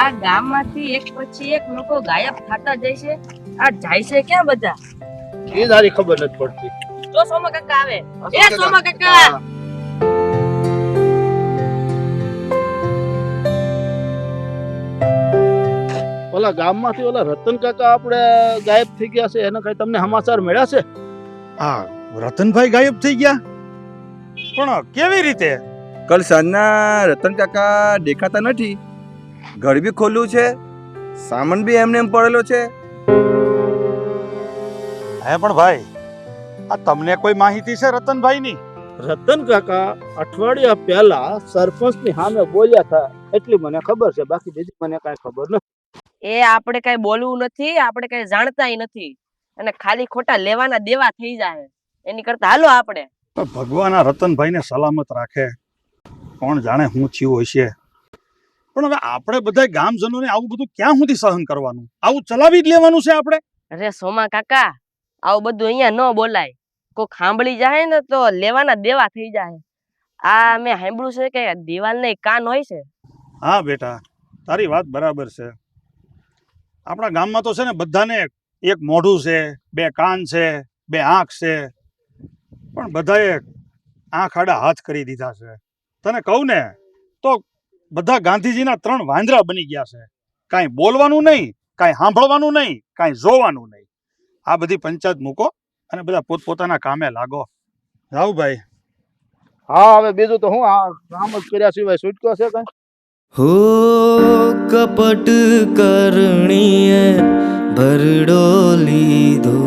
આ ગામમાંથી એક પછી એક લોકો ગાયબ થતા જાય છે. આ જાય છે ક્યાં બધા? એ તારી ખબર નથી પડતી. જો સોમા કાકા આવે. એ સોમા કાકા. ઓલા ગામમાંથી ઓલા રતન કાકા આપણે ગાયબ થઈ ગયા છે, એના કઈ તમને સમાચાર મળ્યા છે? હા, રતનભાઈ ગાયબ થઈ ગયા? પણ કેવી રીતે? કલ સાંજના રતન કાકા દેખાતા નથી. ઘર બી ખોલ્યું છે, સામાન બી એમને એમ પડેલો છે. હે પણ ભાઈ, આ તમને કોઈ માહિતી છે રતનભાઈની? રતન કાકા અઠવાડિયા પહેલા સરપંચની સામે બોલ્યા હતા, એટલી મને ખબર છે, બાકી બીજી મને કાંઈ ખબર નથી. એ આપણે કઈ બોલવું નથી, આપણે કઈ જાણતાય નથી અને ખાલી ખોટા લેવાના દેવા થઈ જાય. એની કરતા હાલો આપણે. ભગવાન આ રતનભાઈને સલામત રાખે. કોણ જાણે શું થયું હશે. પણ હવે આપણે બધા ગામજનોને આવું બધું ક્યાં સુધી સહન કરવાનું? આવું ચલાવી જ લેવાનું છે આપણે? અરે સોમા કાકા, આવું બધું અહીંયા ન બોલાય. કોક સાંભળી જાય ને તો લેવાના દેવા થઈ જાય. આ મેં સાંભળ્યું છે કે દિવાલ ને કાન હોય છે. હા બેટા, તારી વાત બરાબર છે. આપણા ગામમાં તો છે ને બધાને એક મોઢું છે, બે કાન છે, બે આંખ છે, પણ બધાએ આંખ આડા હાથ કરી દીધા છે. તને કહું ને તો બધા ગાંધીજીના 3 વાંદરા બની ગયા છે. કાંઈ બોલવાનું નહીં, કાંઈ સાંભળવાનું નહીં, કાંઈ જોવાનું નહીં. આ બધી પંચાયત મૂકો અને બધા પોતપોતાના કામે લાગો. જાવ ભાઈ. હા, હવે બીજું તો હું આ કામ જ કર્યા સિવાય છૂટકો છે કઈ? हो कपट करણીએ ભરડો લીધો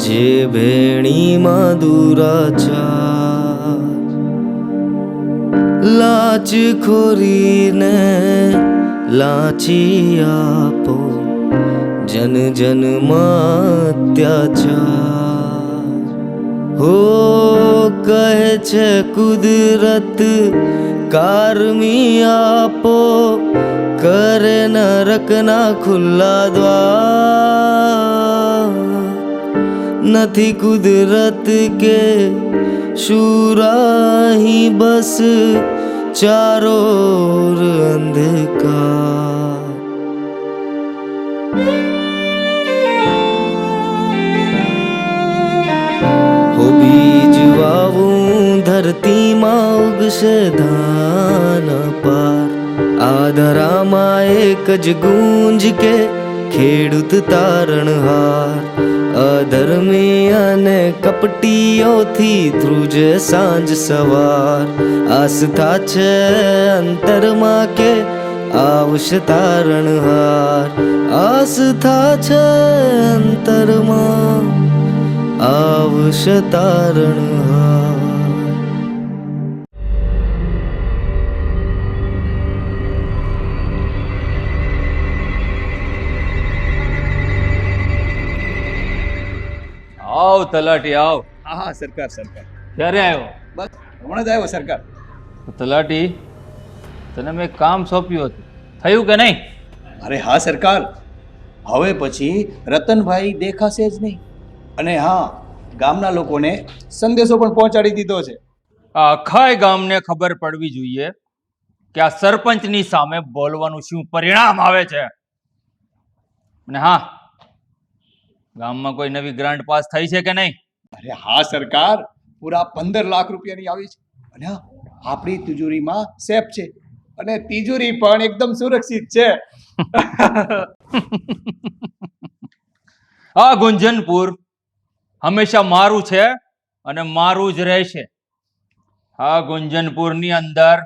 જે ભેણીમાં દુરાચાર લાચ ખોરીને લાચી આપો જન જનમાં અત્યાચાર હો કહે છે કુદરત કારમી આપો કરે નરકના ખુલ્લા દ્વાર નથી કુદરત કે શુરાહી બસ ચારો ઓર અંધકાર હો બીજ વાવું ધરતીમાં ઉગશે ધાન પાર આ ધરામાં એક જ ગુંજ કે ખેડૂત તારણહાર અધર્મી અને કપટીઓથી ધ્રુજે સાંજ સવાર આસ્થા છે અંતરમાં કે આવશે તારણહાર આસ્થા છે અંતરમાં આવશે તારણહાર આવ તલાટી આવ. હા સરકાર સરકાર ક્યારે આવ્યો? બસ હમણાં જ આવ્યો સરકાર. તલાટી, તને મેં કામ સોંપ્યું હતું, થયું કે નહીં? અરે હા સરકાર, હવે પછી રતનભાઈ દેખાશે જ નહીં. અને હા, ગામના લોકોને સંદેશો પણ પહોંચાડી દીધો છે. આ આખાય ગામને ખબર પડવી જોઈએ કે આ સરપંચની સામે બોલવાનું શું પરિણામ આવે છે. અને હા, ગામમાં કોઈ નવી ગ્રાન્ટ પાસ થઈ છે કે નહીં? અરે હા સરકાર, પૂરા 15 લાખ રૂપિયાની આવી છે. અને હા, આપણી તિજોરીમાં સેફ છે અને તિજોરી પણ એકદમ સુરક્ષિત છે. આ ગુંજનપુર હંમેશા મારું છે અને મારું જ રહેશે. આ ગુંજનપુરની અંદર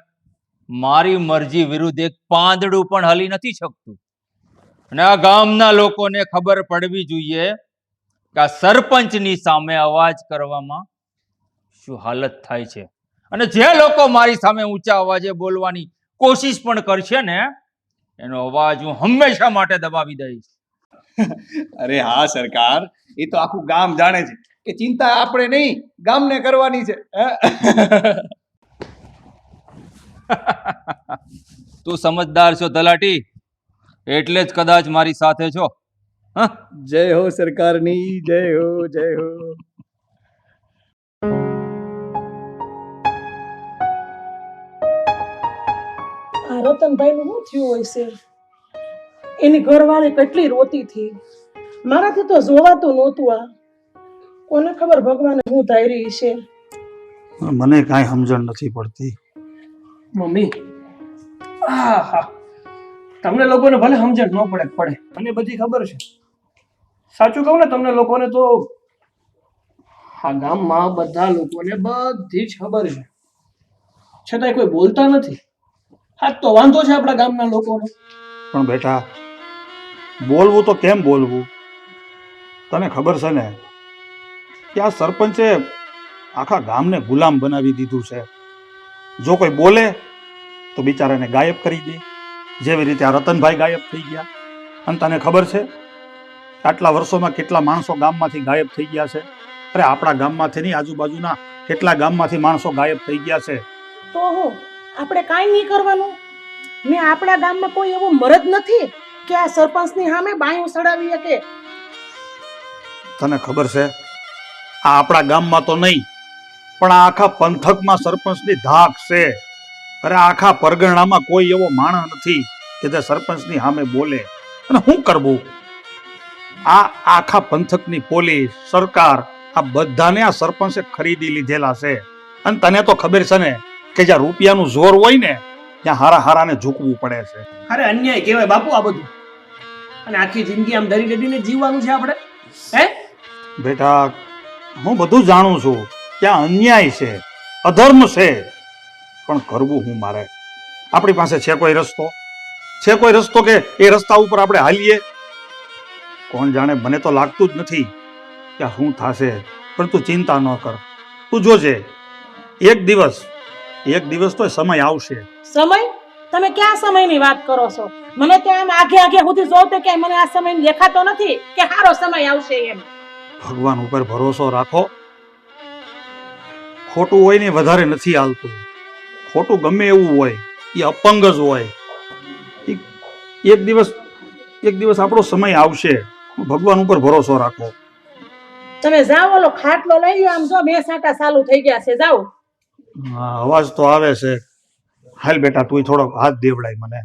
મારી મરજી વિરુદ્ધ એક પાંદડું પણ હલી નથી શકતું. અને આ ગામના લોકોને ખબર પડવી જોઈએ કે આ સરપંચની સામે અવાજ કરવામાં શું હાલત થાય છે. અને જે લોકો મારી સામે ઊંચા અવાજે બોલવાની કોશિશ પણ કરશે ને, એનો અવાજ હું હંમેશા માટે દબાવી દઈશ. અરે હા સરકાર, એ તો આખું ગામ જાણે છે કે ચિંતા આપણે નહીં, ગામને કરવાની છે. તું સમજદાર છો તલાટી, એટલે જ કદાચ મારી સાથે છો. જય હો સરકારની, જય હો, જય હો. આ રતનભાઈ નું શું થયું હોય છે? એની ઘરવાળી કેટલી રોતી હતી. મારાથી તો જોવાતું નહોતું. આ કોને ખબર ભગવાને હું ધારી છે. મને કાંઈ સમજણ નથી પડતી. મમ્મી, આહા, તમને લોકોને ભલે સમજણ ન પડે મને બધી ખબર છે. સાચું કહું ને તમને લોકોને તો આ ગામમાં બધા લોકોને બધી જ ખબર છે, છતાંય કોઈ બોલતા નથી. આ તો વાંધો છે આપણા ગામના લોકોનો. પણ બેટા, બોલવું તો કેમ બોલવું? તને ખબર છે ને કે આ સરપંચે આખા ગામને ગુલામ બનાવી દીધું છે. જો કોઈ બોલે તો બિચારાને ગાયબ કરી દે, જેવી રીતે આ રતનભાઈ ગાયબ થઈ ગયા. અને તને ખબર છે આટલા વર્ષોમાં કેટલા માણસો ગામમાંથી ગાયબ થઈ ગયા છે? અરે આપણા ગામમાંથી નહીં, આજુબાજુના કેટલા ગામમાંથી માણસો ગાયબ થઈ ગયા છે. તો હું આપણે કાંઈ નહીં કરવાનું ને? આપણા ગામમાં કોઈ એવો મરદ નથી કે આ સરપંચની સામે બાયું સડાવી શકે. તને ખબર છે આ આપણા ગામમાં તો નહીં પણ આ આખા પંથકમાં સરપંચની ધાક છે. અરે આખા પરગણામાં કોઈ એવો માણસ નથી કે જે સરપંચની સામે બોલે. અને શું કરવું? આ આખા પંથકની પોલીસ, સરકાર, આ બધાને આ સરપંચે ખરીદી લીધેલા છે. અને તને તો ખબર છે ને કે જ્યાં રૂપિયાનું જોર હોય ને ત્યાં હારા હારાને ઝૂકવું પડે છે. અરે અન્યાય કહેવાય બાપુ આ બધું. અને આખી જિંદગી આમ ડરી ડરીને જીવવાનું છે આપણે? હે બેટા, હું બધું જાણું છું કે આ અન્યાય છે, અધર્મ છે, પણ કરવું હું મારે? આપણી પાસે છે કોઈ રસ્તો? છે કોઈ રસ્તો કે એ રસ્તા ઉપર આપણે હાલીએ? કોણ જાણે, મને તો લાગતું જ નથી કે શું થશે. પણ તું ચિંતા ન કર, તું જોજે એક દિવસ તો સમય આવશે. સમય? તમે ક્યાં સમયની વાત કરો છો? મને તો આમ આગે આગે સુધી જોઉં તો કે મને આ સમય દેખાતો નથી કે સારો સમય આવશે એમ. ભગવાન ઉપર ભરોસો રાખો. ખોટું હોય ને વધારે નથી હાલતું. ખોટું ગમે એવું હોય, એ અપંગ જ હોય. એક દિવસ આપણો સમય આવશે. ભગવાન ઉપર ભરોસો રાખો. તમે જાઓ, ઓલો ખાટલો લઈ લો. આમ જો બે સાટા ચાલુ થઈ ગયા છે. જાઓ. હા, અવાજ તો આવે છે. હાલ બેટા, તું થોડોક હાથ દેવડાય મને.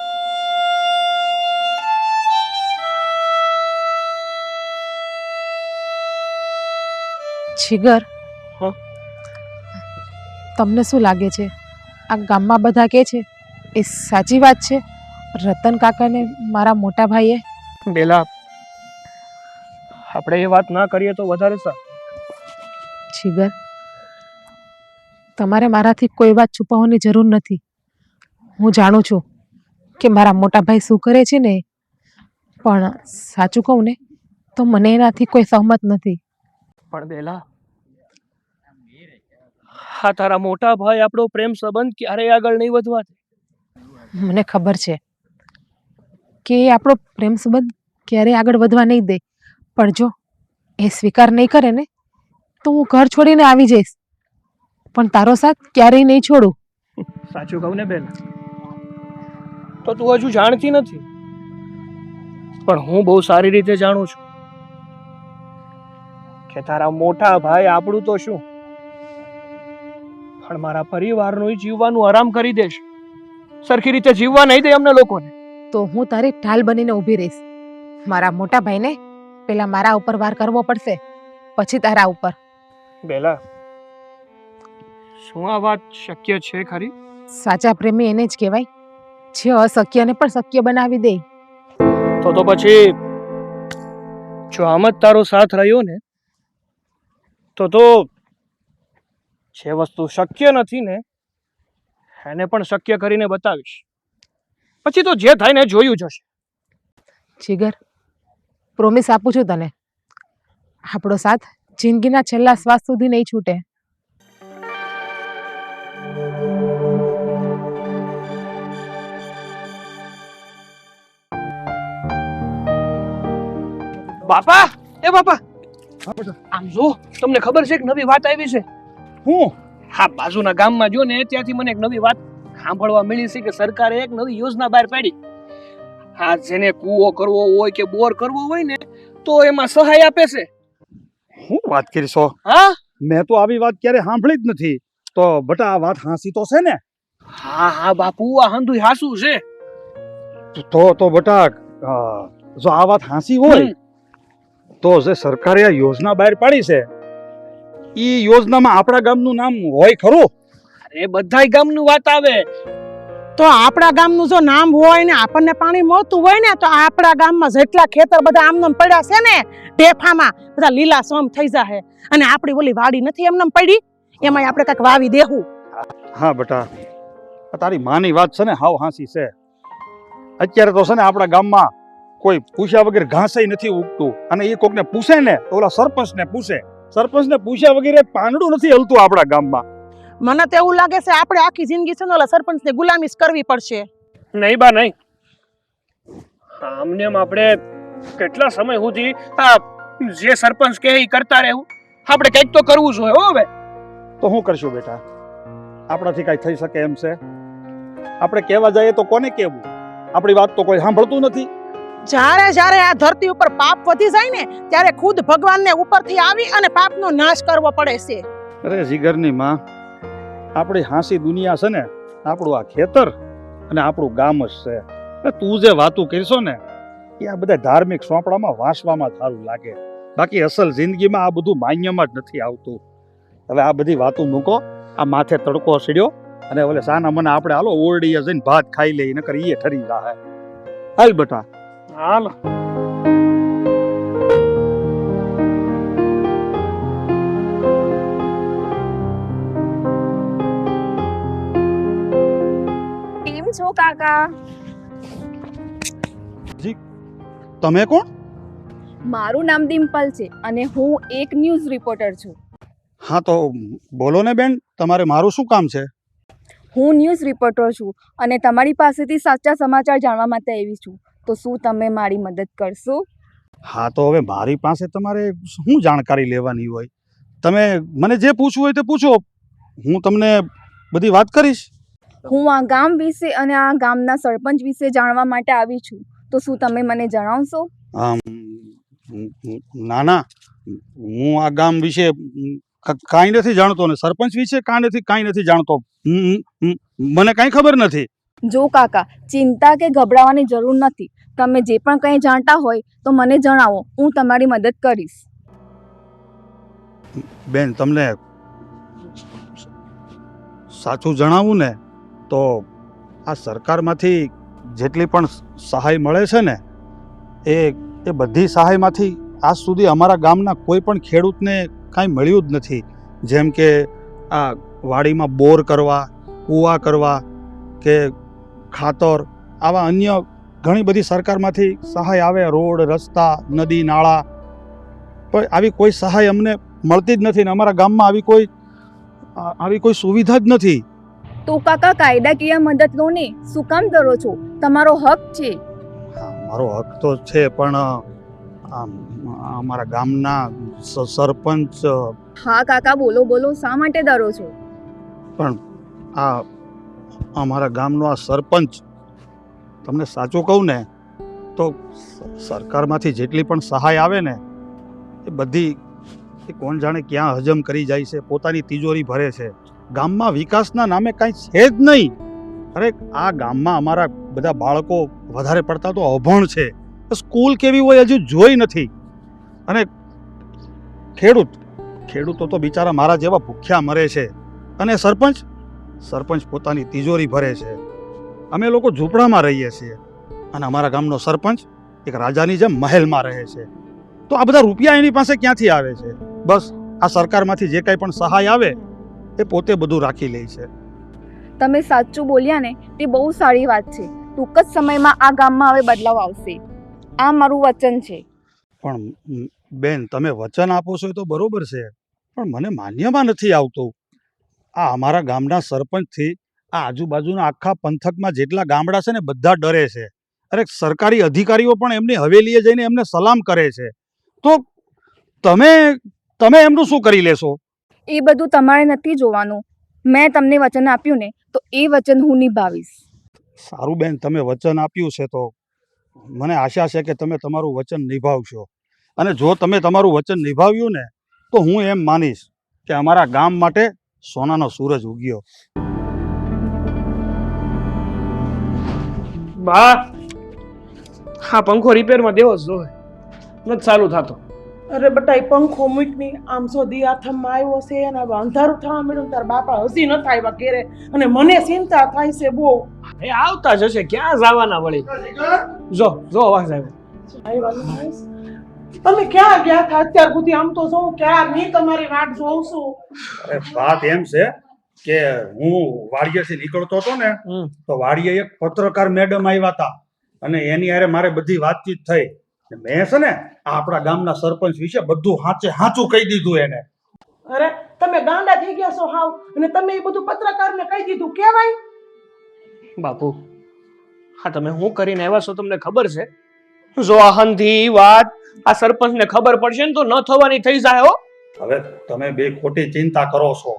જીગર, તમને શું લાગે છે આ ગામમાં બધા કે છે એ સાચી વાત છે? રતન કાકાને મારા મોટા ભાઈએ? બેલા, આપણે એ વાત ના કરીએ તો વધારે સારું. જીગર, તમારે મારાથી કોઈ વાત છુપાવવાની જરૂર નથી. હું જાણું છું કે મારા મોટા ભાઈ શું કરે છે ને, પણ સાચું કહું ને તો મને એનાથી કોઈ સહમત નથી. પણ બેલા, હા, તારા મોટા ભાઈ આપણો પ્રેમ સંબંધ ક્યારેય આગળ નહીં વધવા દે. મને ખબર છે કે એ આપણો પ્રેમ સંબંધ ક્યારેય આગળ વધવા નહીં દે, પણ જો એ સ્વીકાર નહીં કરે ને તો હું ઘર છોડીને આવી જઈશ, પણ તારો સાથ ક્યારેય નહીં છોડું. સાચું કહું ને બેલા, તો તું હજુ જાણતી નથી, પણ હું બહુ સારી રીતે જાણું છું કે તારા મોટા ભાઈ આપણું તો શું, પણ મારા પરિવારનું જીવવાનું આરામ કરી દેશે. સરખી રીતે જીવવા નહીં દે અમને લોકોને. તો હું તારી ઢાલ બનીને ઊભી રહીશ. મારા મોટા ભાઈને પેલા મારા ઉપર વાર કરવો પડશે, પછી તારા ઉપર. બેલા, શું આ વાત શક્ય છે ખરી? સાચા પ્રેમી એને જ કહેવાય જે અશક્યને પણ શક્ય બનાવી દે. તો પછી જો આમ જ તારો સાથ રહ્યો ને તો જે વસ્તુ શક્ય નથી ને એને પણ શક્ય કરીને બતાવીશ. પછી તો જે થાય ને જોયું જશે. જીગર, પ્રોમિસ આપું છું તને, આપણો સાથ જિંદગીના છેલ્લા શ્વાસ સુધી નહીં છૂટે. બાપા, એ બાપા, આમ જો, તમને ખબર છે એક નવી વાત આવી છે? હું? હા, બાજુના ગામમાં જો ને ત્યાંથી મને એક નવી વાત સાંભળવા મળી છે કે સરકારે એક નવી યોજના બહાર પાડી. હા, જેને કૂવો કરવો હોય કે બોર કરવો હોય ને તો એમાં સહાય આપે છે. હું વાત કરીશો? હા, મેં તો આવી વાત ક્યારે સાંભળી જ નથી. તો બટા, આ વાત હાંસી તો છે ને? હા હા બાપુ, આ હંધુય હાસુ છે. તો બટા, જો આ વાત હાંસી હોય તો જે સરકારે આ યોજના બહાર પાડી છે એ યોજનામાં આપણા ગામનું નામ હોય ખરું? એ બધાય ગામનું વાત આવે. તો આપણા ગામનું જો નામ હોય ને આપણને પાણી મળતું હોય ને તો આપણા ગામમાં જેટલા ખેતર બધા આમનામ પડ્યા છે ને ઢેફામાં બધા લીલા સમ થઈ જાહે. અને આપણી ઓલી વાડી નથી એમનામ પડી, એમાં આપણે કાંઈક વાવી દેવું. હા બેટા, આ તારી માની વાત છે ને હાવ હાંસી છે. અત્યારે તો છે ને આપણા ગામમાં કોઈ પૂછ્યા વગર ઘાસય નથી ઉગતું, અને એ કોકને પૂછે ને તો ઓલા સરપંચને પૂછ્યા વગર પાંદડું નથી હલતું આપણા ગામમાં. મને તો એવું લાગે છે આપણે આખી જિંદગી છે ને ઓલા સરપંચને ગુલામી જ કરવી પડશે. નહીં બા નહીં. આમને આપણે કેટલા સમય સુધી આ જે સરપંચ કહે એ કરતા રહેવું? આપણે કંઈક તો કરવું જોઈએ. હો હવે તો શું કરશું બેટા? આપણાથી કાંઈ થઈ શકે એમ છે? આપણે કહેવા જઈએ તો કોને કહેવું? આપણી વાત તો કોઈ સાંભળતું નથી. જ્યારે આ ધરતી ઉપર પાપ વધી જાય ને ત્યારે ખુદ ભગવાનને ઉપરથી આવી અને પાપનો નાશ કરવો પડે છે. અરે જીગરની માં, આપણી હાંસી દુનિયા છે ને આપણું આ ખેતર અને આપણું ગામ જ છે. તું જે વાતું કરશો ને એ આ બધા ધાર્મિક સોંપડામાં વાંચવામાં સારું લાગે, બાકી અસલ જિંદગીમાં આ બધું માન્યમાં જ નથી આવતું. હવે આ બધી વાતો મૂકો, આ માથે તડકો સીડ્યો અને ઓલે સાના મને આપણે હાલો ઓરડીએ જઈને ભાત ખાઈ લઈ, નકર ઈ ઠરી જાહે. હાલ બેટા હાલ. કેમ છો કાકા? તમે કોણ? મારું નામ ડિમ્પલ છે અને હું એક ન્યૂઝ રિપોર્ટર છું. હા તો બોલો ને બેન, તમારે મારું શું કામ છે? હું ન્યૂઝ રિપોર્ટર છું અને તમારી પાસેથી સાચા સમાચાર જાણવા માટે આવી છું. તો શું તમે મારી મદદ કરશો? હા તો હવે મારી પાસે તમારે શું જાણકારી લેવાની હોય? તમે મને જે પૂછવું હોય તે પૂછો, હું તમને બધી વાત કરીશ. હું આ ગામ વિશે અને આ ગામના સરપંચ વિશે જાણવા માટે આવી છું. તો શું તમે મને જણાવશો? ના ના, હું આ ગામ વિશે કાંઈ નથી જાણતો ને સરપંચ વિશે કાંઈ નથી જાણતો. મને કાંઈ ખબર નથી. જો કાકા, ચિંતા કે ગભરાવાની જરૂર નથી. તમે જે પણ કંઈ જાણતા હોય તો મને જણાવો, હું તમારી મદદ કરીશ. બેન, તમને સાચું જણાવું ને તો આ સરકારમાંથી જેટલી પણ સહાય મળે છે ને એ બધી સહાયમાંથી આજ સુધી અમારા ગામના કોઈ પણ ખેડૂતને કાંઈ મળ્યું જ નથી. જેમ કે આ વાડીમાં બોર કરવા, કૂવા કરવા કે ખાતર, આવા અન્ય ઘણી બધી સરકારમાંથી સહાય આવે, રોડ રસ્તા નદી નાળા, પણ આવી કોઈ સહાય અમને મળતી જ નથી ને અમારા ગામમાં આવી કોઈ સુવિધા જ નથી. તો કાકા, કાયદાકીય મદદ લો ને, શું કામ ડરો છો? તમારો હક છે. હા, મારો હક તો છે, પણ અમારા ગામના સરપંચ. હા કાકા, બોલો બોલો, શા માટે ડરો છો? પણ આ અમારા ગામનો આ સરપંચ, તમને સાચું કહું ને તો સરકારમાંથી જેટલી પણ સહાય આવે ને એ બધી કોણ જાણે ક્યાં હજમ કરી જાય છે, પોતાની તિજોરી ભરે છે. ગામમાં વિકાસના નામે કાંઈ છે જ નહીં. અરે આ ગામમાં અમારા બધા બાળકો વધારે પડતા તો અભણ છે, સ્કૂલ કેવી હોય હજુ જોઈ નથી. અને ખેડૂતો તો બિચારા મારા જેવા ભૂખ્યા મરે છે, અને સરપંચ પોતાની તિજોરી ભરે છે. અમે લોકો ઝૂંપડામાં રહીએ છીએ અને અમારા ગામનો સરપંચ એક રાજાની જેમ મહેલમાં રહે છે. તો આ બધા રૂપિયા એની પાસે ક્યાંથી આવે છે? બસ આ સરકારમાંથી જે કાંઈ પણ સહાય આવે એ પોતે બધું રાખી લે છે. તમે સાચું બોલ્યા ને, તે બહુ સારી વાત છે. ટૂંક જ સમયમાં આ ગામમાં હવે બદલાવ આવશે. આ મારું વચન છે. પણ બેન, તમે વચન આપો છો એ તો બરોબર છે, પણ મને માન્યમાં નથી આવતું. આ અમારા ગામના સરપંચથી આ આજુબાજુના આખા પંથકમાં જેટલા ગામડા છે ને બધા ડરે છે. અરે સરકારી અધિકારીઓ પણ એમની હવેલીએ જઈને એમને સલામ કરે છે. તો તમે એમનું શું કરી લેશો? એ બધું તમારે નથી જોવાનું. મેં તમને વચન આપ્યું ને, તો એ વચન હું નિભાવીશ. સારું બેન, તમે વચન આપ્યું છે તો મને આશા છે કે તમે તમારું વચન નિભાવશો. અને જો તમે તમારું વચન નિભાવ્યું ને તો હું એમ માનીશ કે અમારા ગામ માટે સોનાનો સૂરજ ઉગ્યો. બા, હા પંખો રિપેરમાં દેવો જ જોઈએ, નથી ચાલુ થતો. અરે બટા એ પંખો મૂક ની આમ જો દી આથમમાં આવ્યો છે અને હવે અંધારું થવા મળ્યું તાર બાપા હજી ન આવ્યા ઘેરે અને મને ચિંતા થાય છે બહુ. એ આવતા જશે, ક્યાં જવાના વળી. જો જો અવાજ આવ્યો. તમે ક્યાં ગયા હતા અત્યાર સુધી? આમ તો જોઉં ક્યારની તમારી વાટ જોઉં છું. અરે વાત એમ છે કે હું વાડીએથી નીકળતો હતો ને તો વાડીએ એક પત્રકાર મેડમ આવ્યા હતા અને એની હારે મારે બધી વાતચીત થઈ. મેં છે ને આ આપણા ગામના સરપંચ વિશે બધું સાચું કહી દીધું એને. અરે તમે ગાંડા થઈ ગયા છો હાવ, અને તમે એ બધું પત્રકારને કહી દીધું કેવાય? બાપુ હા તમે શું કરીને આવ્યા છો તમને ખબર છે? જો આ હંધી વાત આ સરપંચને ખબર પડશે ને તો ન થવાની થઈ જાય હો. હવે તમે બે ખોટી ચિંતા કરો છો,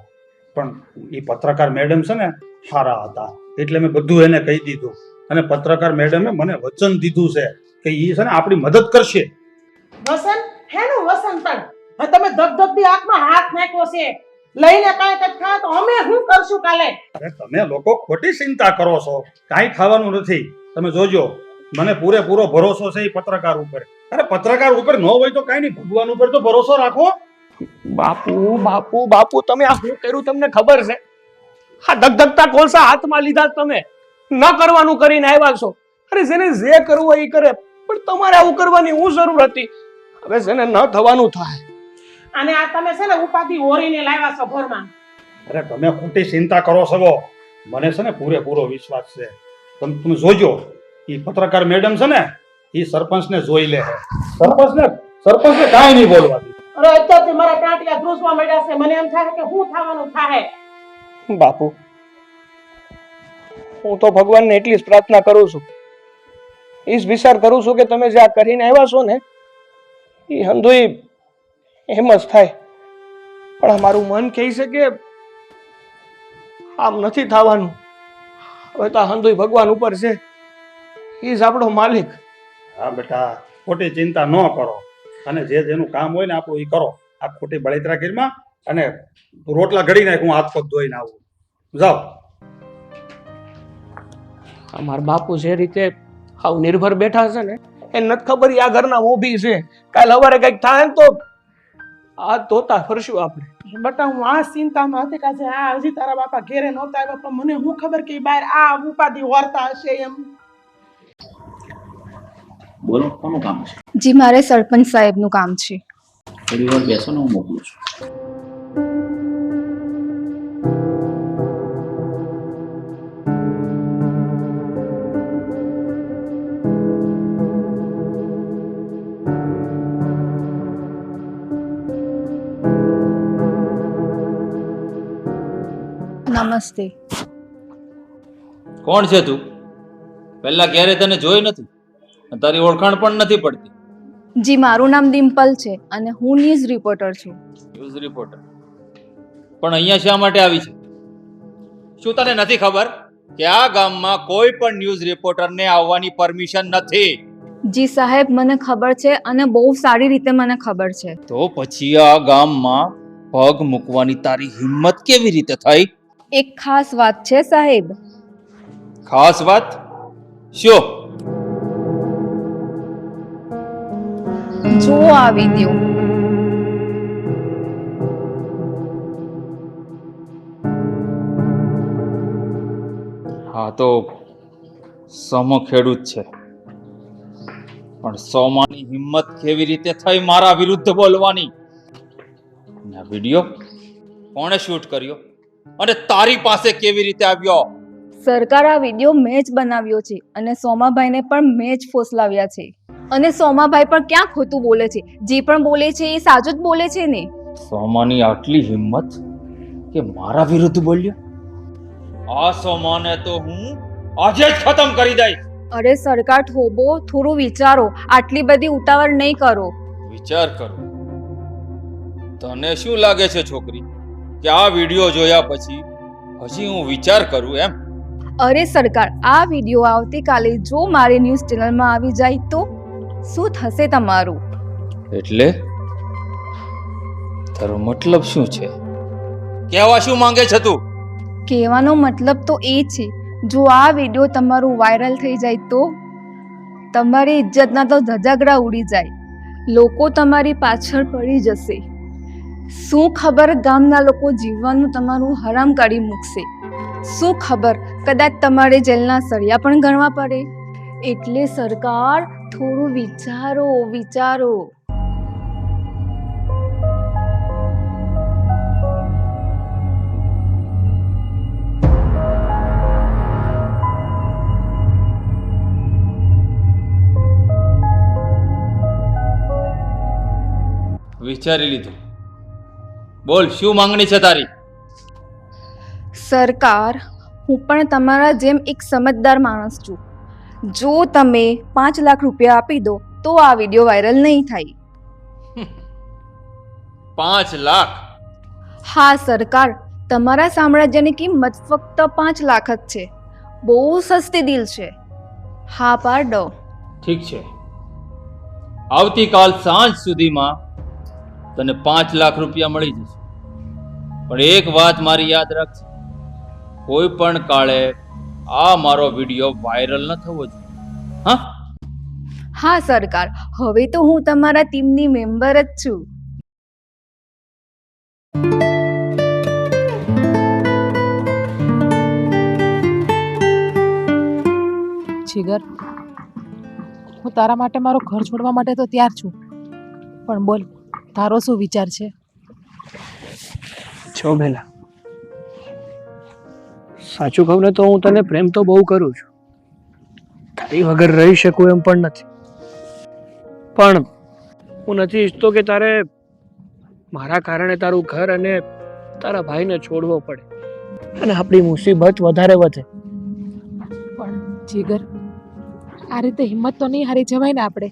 પણ એ પત્રકાર મેડમ છે ને સારા હતા એટલે મેં બધું એને કહી દીધું. અને પત્રકાર મેડમે મને વચન દીધું છે કે એ છે ને આપણી મદદ કરશે. વસન હેનું વસન પણ હવે તમે ધબધબતી આંખમાં હાથ નાખ્યો છે, લઈને કાંઈ કંઈક થાય તો અમે શું કરશું કાલે? અરે તમે લોકો ખોટી ચિંતા કરો છો, કાંઈ થવાનું નથી. તમે જોજો, મને પૂરેપૂરો ભરોસો છે એ પત્રકાર ઉપર. અરે પત્રકાર ઉપર ન હોય તો કાંઈ નહીં, ભગવાન ઉપર તો ભરોસો રાખો. બાપુ બાપુ બાપુ તમે આ શું કર્યું તમને ખબર છે? આ ધગધગતા કોલસા હાથમાં લીધા તમે, ન કરવાનું કરીને આવ્યા છો. અરે જેને જે કરવું હોય એ કરે, પણ તમારે આવું કરવાની હું જરૂર હતી? હવે છે ને ન થવાનું થાય. અને આ તમે છે ને ઉપાધિ ઓરીને લાવ્યા છો ઘરમાં. અરે તમે ખોટી ચિંતા કરો છો, મને છે ને પૂરેપૂરો વિશ્વાસ છે. તમે જોજો, એ પત્રકાર મેડમ છે ને એ સરપંચને જોઈ લે. સરપંચને કાંઈ નહીં બોલવા દે. અરે અત્યારથી મારા ટાંટિયા ધ્રુસવા મળ્યા છે, મને એમ થાય કે શું થવાનું થાય. બાપુ હું તો ભગવાનને એટલી જ પ્રાર્થના કરું છું, એ જ વિચાર કરું છું કે તમે જે આ કરીને આવ્યા છો ને એ હંધુય એમ જ થાય. પણ અમારું મન કહે છે કે આમ નથી થવાનું. હવે તો આ હંધુય ભગવાન ઉપર છે, એ જ આપણો માલિક. હા બેટા, ખોટી ચિંતા ન કરો અને જે જેનું કામ હોય ને આપણું એ કરો. આ ખોટી બળતરા કરીમાં અને રોટલા ઘડી નાખ, હું હાથ પગ ધોઈને આવું. જાઓ. અમારા બાપુ જે રીતે હાવ નિર્ભર બેઠા છે ને એને નથી ખબર આ ઘરના મોભી છે. કાલ સવારે કઈક થાય ને તો આ ધોતા ફરશું આપણે. બટા હું આ ચિંતામાં હતી કે આજે આ હજી તારા બાપા ઘેરે નહોતા આવ્યા, પણ મને શું ખબર કે બહાર આ ઉપાધિ વર્તા હશે એમ. બોલો, કોનું કામ છે? જી મારે સરપંચ સાહેબનું કામ છે. થોડી વાર બેસો ને, હું મોકલું છું. નમસ્તે. કોણ છે તું? પહેલા ક્યારે તને જોઈ નથી, તારી ઓળખાણ પણ નથી પડતી. જી મારું નામ ડિમ્પલ છે અને હું ન્યૂઝ રિપોર્ટર છું. News reporter? પણ અહીંયા શા માટે આવી છે? શું તને નથી ખબર કે આ ગામમાં કોઈ પણ ન્યૂઝ રિપોર્ટરને આવવાની પરમિશન નથી? જી સાહેબ મને ખબર છે અને બહુ સારી રીતે મને ખબર છે. તો પછી આ ગામમાં પગ મૂકવાની તારી હિંમત કેવી રીતે થઈ? એક ખાસ વાત છે સાહેબ. ખાસ વાત? શું? જો આ વિડિયો. હા તો સમો ખેડૂત છે, પણ સોમાની હિંમત કેવી રીતે થઈ મારા વિરુદ્ધ બોલવાની? આ વિડિયો કોણે શૂટ કર્યો અને તારી પાસે કેવી રીતે આવ્યો? સરકાર આ વિડિયો મેં જ બનાવ્યો છે અને સોમાભાઈને પણ મેં જ ફોસલાવ્યા છે. અને સોમાભાઈ પણ ક્યાં ખોટું બોલે છે? જે પણ બોલે છે એ સાચું જ બોલે છે ને. સોમાની આટલી હિંમત કે મારા વિરુદ્ધ બોલ્યો? આ સોમાને તો હું આજે જ ખતમ કરી દઈશ. અરે સરકાર થોબો, થોડું વિચારો, આટલી બધી ઉતાવળ નહીં કરો. વિચાર કરો? તને શું લાગે છે છોકરી કે આ વિડિયો જોયા પછી હજી હું વિચાર કરું એમ? અરે સરકાર, આ વિડિયો આવતીકાલે જો મારી ન્યૂઝ ચેનલમાં આવી જાય તો શું થશે તમારું? એટલે તારો મતલબ શું છે? કહેવા શું માંગે છે તું? કહેવાનો મતલબ તો એ છે, જો આ વિડિયો તમારું વાયરલ થઈ જાય તો તમારી ઇજ્જતના તો ધજાગરા ઉડી જાય, લોકો તમારી પાછળ પડી જશે. શું ખબર ગામના લોકો જીવવાનું તમારું હરામ કાઢી મૂકશે. શું ખબર કદાચ તમારે જેલના સળિયા પણ ગણવા પડે. એટલે સરકાર થોડું વિચારો. વિચારી લીધું. બોલ, શું માંગણી છે તારી? સરકાર, હું પણ તમારા જેમ એક સમજદાર માણસ છું. જો તમે 5 લાખ રૂપિયા આપી દો તો આ વિડીયો વાયરલ નહીં થાય. 5 લાખ? હા સરકાર, તમારા સામ્રાજ્યની કિંમત ફક્ત 5 લાખ જ છે. બહુ સસ્તી ડીલ છે. હા પાડો. ઠીક છે, આવતીકાલ સાંજ સુધીમાં તને 5 લાખ રૂપિયા મળી જશે. પણ એક વાત મારી યાદ રાખજે, કોઈ પણ કાળે આ મારો વિડીયો વાયરલ ન થવો જોઈએ. હા હા સરકાર, હવે તો હું તમારા ટીમની મેમ્બર જ છું. જીગર, હું તારા માટે મારો ઘર છોડવા માટે તો તૈયાર છું, પણ બોલ, તારો શું વિચાર છે? છો બેલા, સાચું કહું ને તો હું તને પ્રેમ તો બહુ કરું છું. તારી વગર રહી શકું એમ પણ નથી. પણ હું નથી ઈચ્છતો કે તારે મારા કારણે તારું ઘર અને તારા ભાઈને છોડવો પડે અને આપણી મુસીબત વધારે વધે. પણ જીગર, આ રીતે હિંમત તો નહીં હારી જવાય ને. આપણે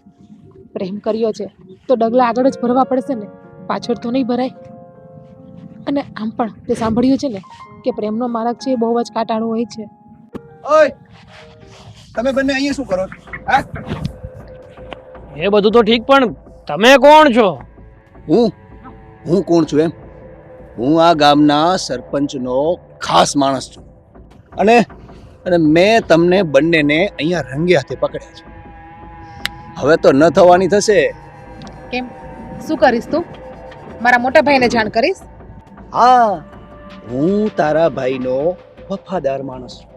પ્રેમ કર્યો છે તો ડગલા આગળ જ ભરવા પડશે ને, પાછળ તો નહીં ભરાય. અને આમ પણ તે સાંભળ્યું છે ને કે પ્રેમનો માર્ગ છે એ બહુ જ કાંટાળો હોય છે. ઓય, તમે બંને અહીંયા શું કરો છો? હા, એ બધું તો ઠીક, પણ તમે કોણ છો? હું કોણ છું એમ? હું આ ગામના સરપંચનો ખાસ માણસ છું અને મેં તમને બંનેને અહીંયા રંગે હાથે પકડ્યા છે. હવે તો ન થવાની થશે. કેમ, શું કરીશ તું? મારા મોટા ભાઈને જાણ કરીશ? હા, હું તારા ભાઈનો વફાદાર માણસ છું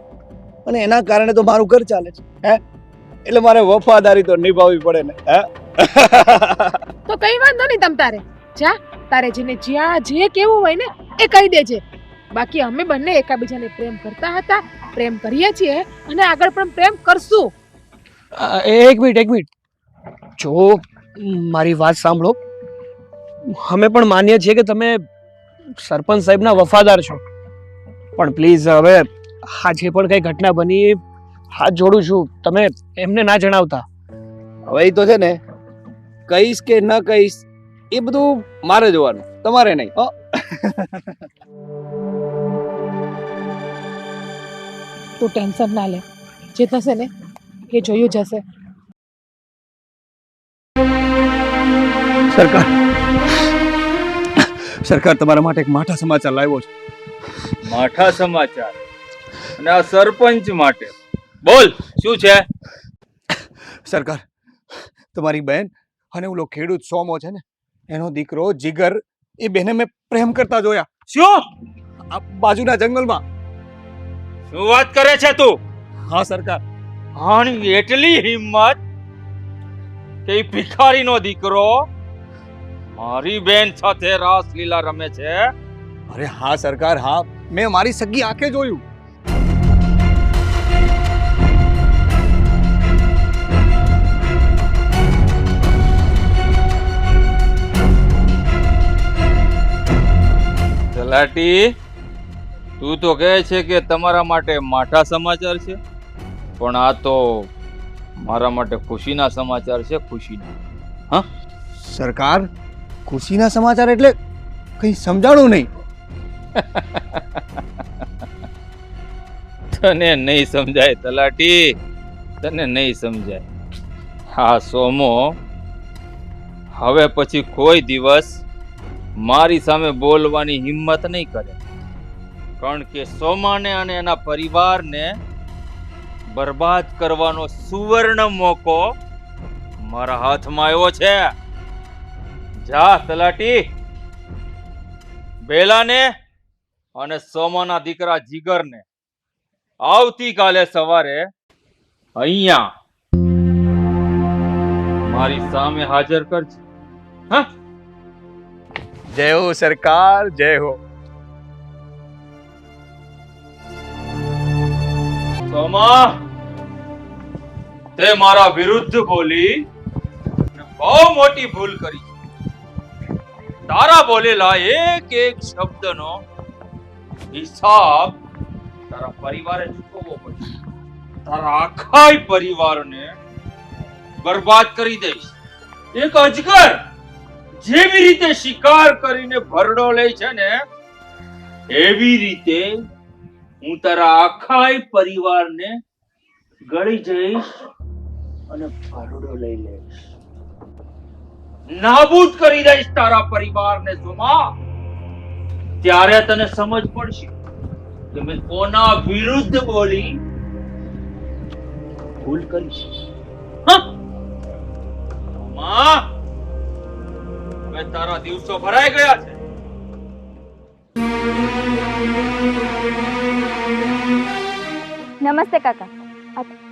અને એના કારણે તો મારું ઘર ચાલે છે. હે, એટલે મારે વફાદારી તો નિભાવવી પડે ને. હે, તો કઈ વાંધો નહીં, તમ તારે જા, તારે જેને જ્યાં જે કેવું હોય ને એ કહી દેજે. બાકી અમે બંને એકાબીજાને પ્રેમ કરતા હતા, પ્રેમ કરીએ છીએ અને આગળ પણ પ્રેમ કરશું. એક મિનિટ, જો મારી વાત સાંભળો. અમે પણ માનીએ છીએ કે તમે સરપંચ સાહેબના વફાદાર છો, પણ પ્લીઝ હવે આ જે પણ કઈ ઘટના બની, હાથ જોડું છું, તમે એમને ના જણાવતા. હવે એ તો છે ને, કહીશ કે ન કહીશ એ બધું મારે જોવાનું, તમારે નહીં. તું ટેન્શન ના લે, જે થશે ને એ જોયું જશે. સરકાર તમારા માટે એક માઠા સમાચાર લાવ્યો છે. માઠા સમાચાર? અને આ સરપંચ માટે? બોલ, શું છે? સરકાર, તમારી બહેન અને ઓલો ખેડૂત સોમો છે ને, એનો દીકરો જીગર, એ બેને મેં પ્રેમ કરતા જોયા. શું? આ બાજુના જંગલમાં. શું વાત કરે છે તું? હા સરકાર. આની એટલી હિંમત કે ઈ ભિખારીનો દીકરો મારી બેન સાથે રાસલીલા રમે છે? અરે હા સરકાર, હા, મેં મારી સગી આંખે જોયું. તલાટી, તું તો કહે છે કે તમારા માટે માઠા સમાચાર છે, પણ આ તો મારા માટે ખુશીના સમાચાર છે. ખુશીના? હા સરકાર, ખુશીના સમાચાર એટલે કંઈ સમજાણું નહીં. તને નહીં સમજાય તલાટી, તને નહીં સમજાય. હા સોમો હવે પછી કોઈ દિવસ મારી સામે બોલવાની હિંમત નહીં કરે, કારણ કે સોમાને અને એના પરિવારને બરબાદ કરવાનો સુવર્ણ મોકો મારા હાથમાં આવ્યો છે. જા તલાટી, બેલાને અને સોમાના દીકરા જીગરને આવતીકાલે સવારે અહીંયા મારી સામે હાજર કરજે. હા, જય હો સરકાર, જય હો. સોમા, તે મારા વિરુદ્ધ બોલી અને બહુ મોટી ભૂલ કરી. તારા બોલેલા એક એક શબ્દનો હિસાબ તારા પરિવારે ચૂકવવો પડશે. તારા આખા પરિવારને બરબાદ કરી દઈશ. એક અજગર જેવી રીતે શિકાર કરીને ભરડો લે છે ને, એવી રીતે હું તારા આખા પરિવારને ગળી જઈશ અને ભરડો લઈ લઈશ. નાબૂદ કરી દઈશ તારા પરિવારને. સોમા, ત્યારે તને સમજ પડશે કે મેં કોના વિરુદ્ધ બોલી ભૂલ કરી છે. સોમા, હવે તારા દિવસો ભરાઈ ગયા છે. નમસ્તે કાકા.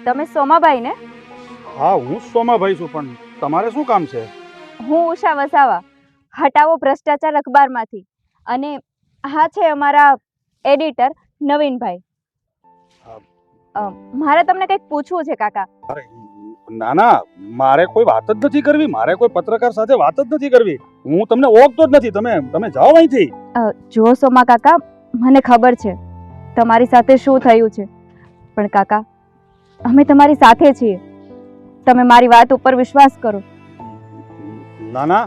તમે સોમાભાઈ ને? હા, હું સોમાભાઈ છું, પણ તમારે શું કામ છે? હું ઉષા વસાવા, હટાવો ભ્રષ્ટાચાર અખબારમાંથી, અને હા છે અમારા એડિટર નવીનભાઈ. મારે તમને કંઈક પૂછવું છે કાકા. ના ના, મારે કોઈ વાત જ નથી કરવી. મારે કોઈ પત્રકાર સાથે વાત જ નથી કરવી. હું તમને ઓળખતો જ નથી. તમે જાઓ અહીંથી. જો સોમા કાકા, મને ખબર છે તમારી સાથે શું થયું છે, પણ કાકા અમે તમારી સાથે છીએ. તમે મારી વાત ઉપર વિશ્વાસ કરો. ના ના,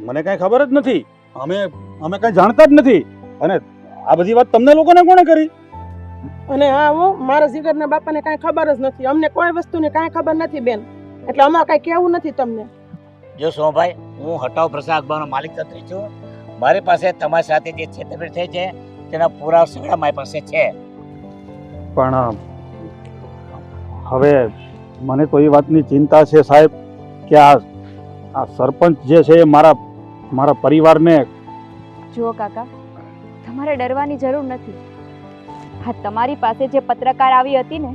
મને કઈ ખબર જ નથી. અમે કઈ જાણતા જ નથી. અને આ બધી વાત તમને લોકોને કોણે કરી? અને હા, મારા જીગરના બાપાને કાંઈ ખબર જ નથી. અમને કોઈ વસ્તુની કાંઈ ખબર નથી બેન, એટલે અમારે કાંઈ કહેવું નથી તમને. જો સોમભાઈ, હું હટાવ પ્રસાદ અખબારનો માલિક તંત્રી છું. મારી પાસે તમારી સાથે જે છેતરપિંડી થઈ છે તેના પૂરા સગડા મારી પાસે છે. પણ હવે મને તો એ વાતની ચિંતા છે સાહેબ કે આ સરપંચ જે છે એ મારા પરિવારને. જુઓ કાકા, તમારે ડરવાની જરૂર નથી. હા, તમારી પાસે જે પત્રકાર આવી હતી ને,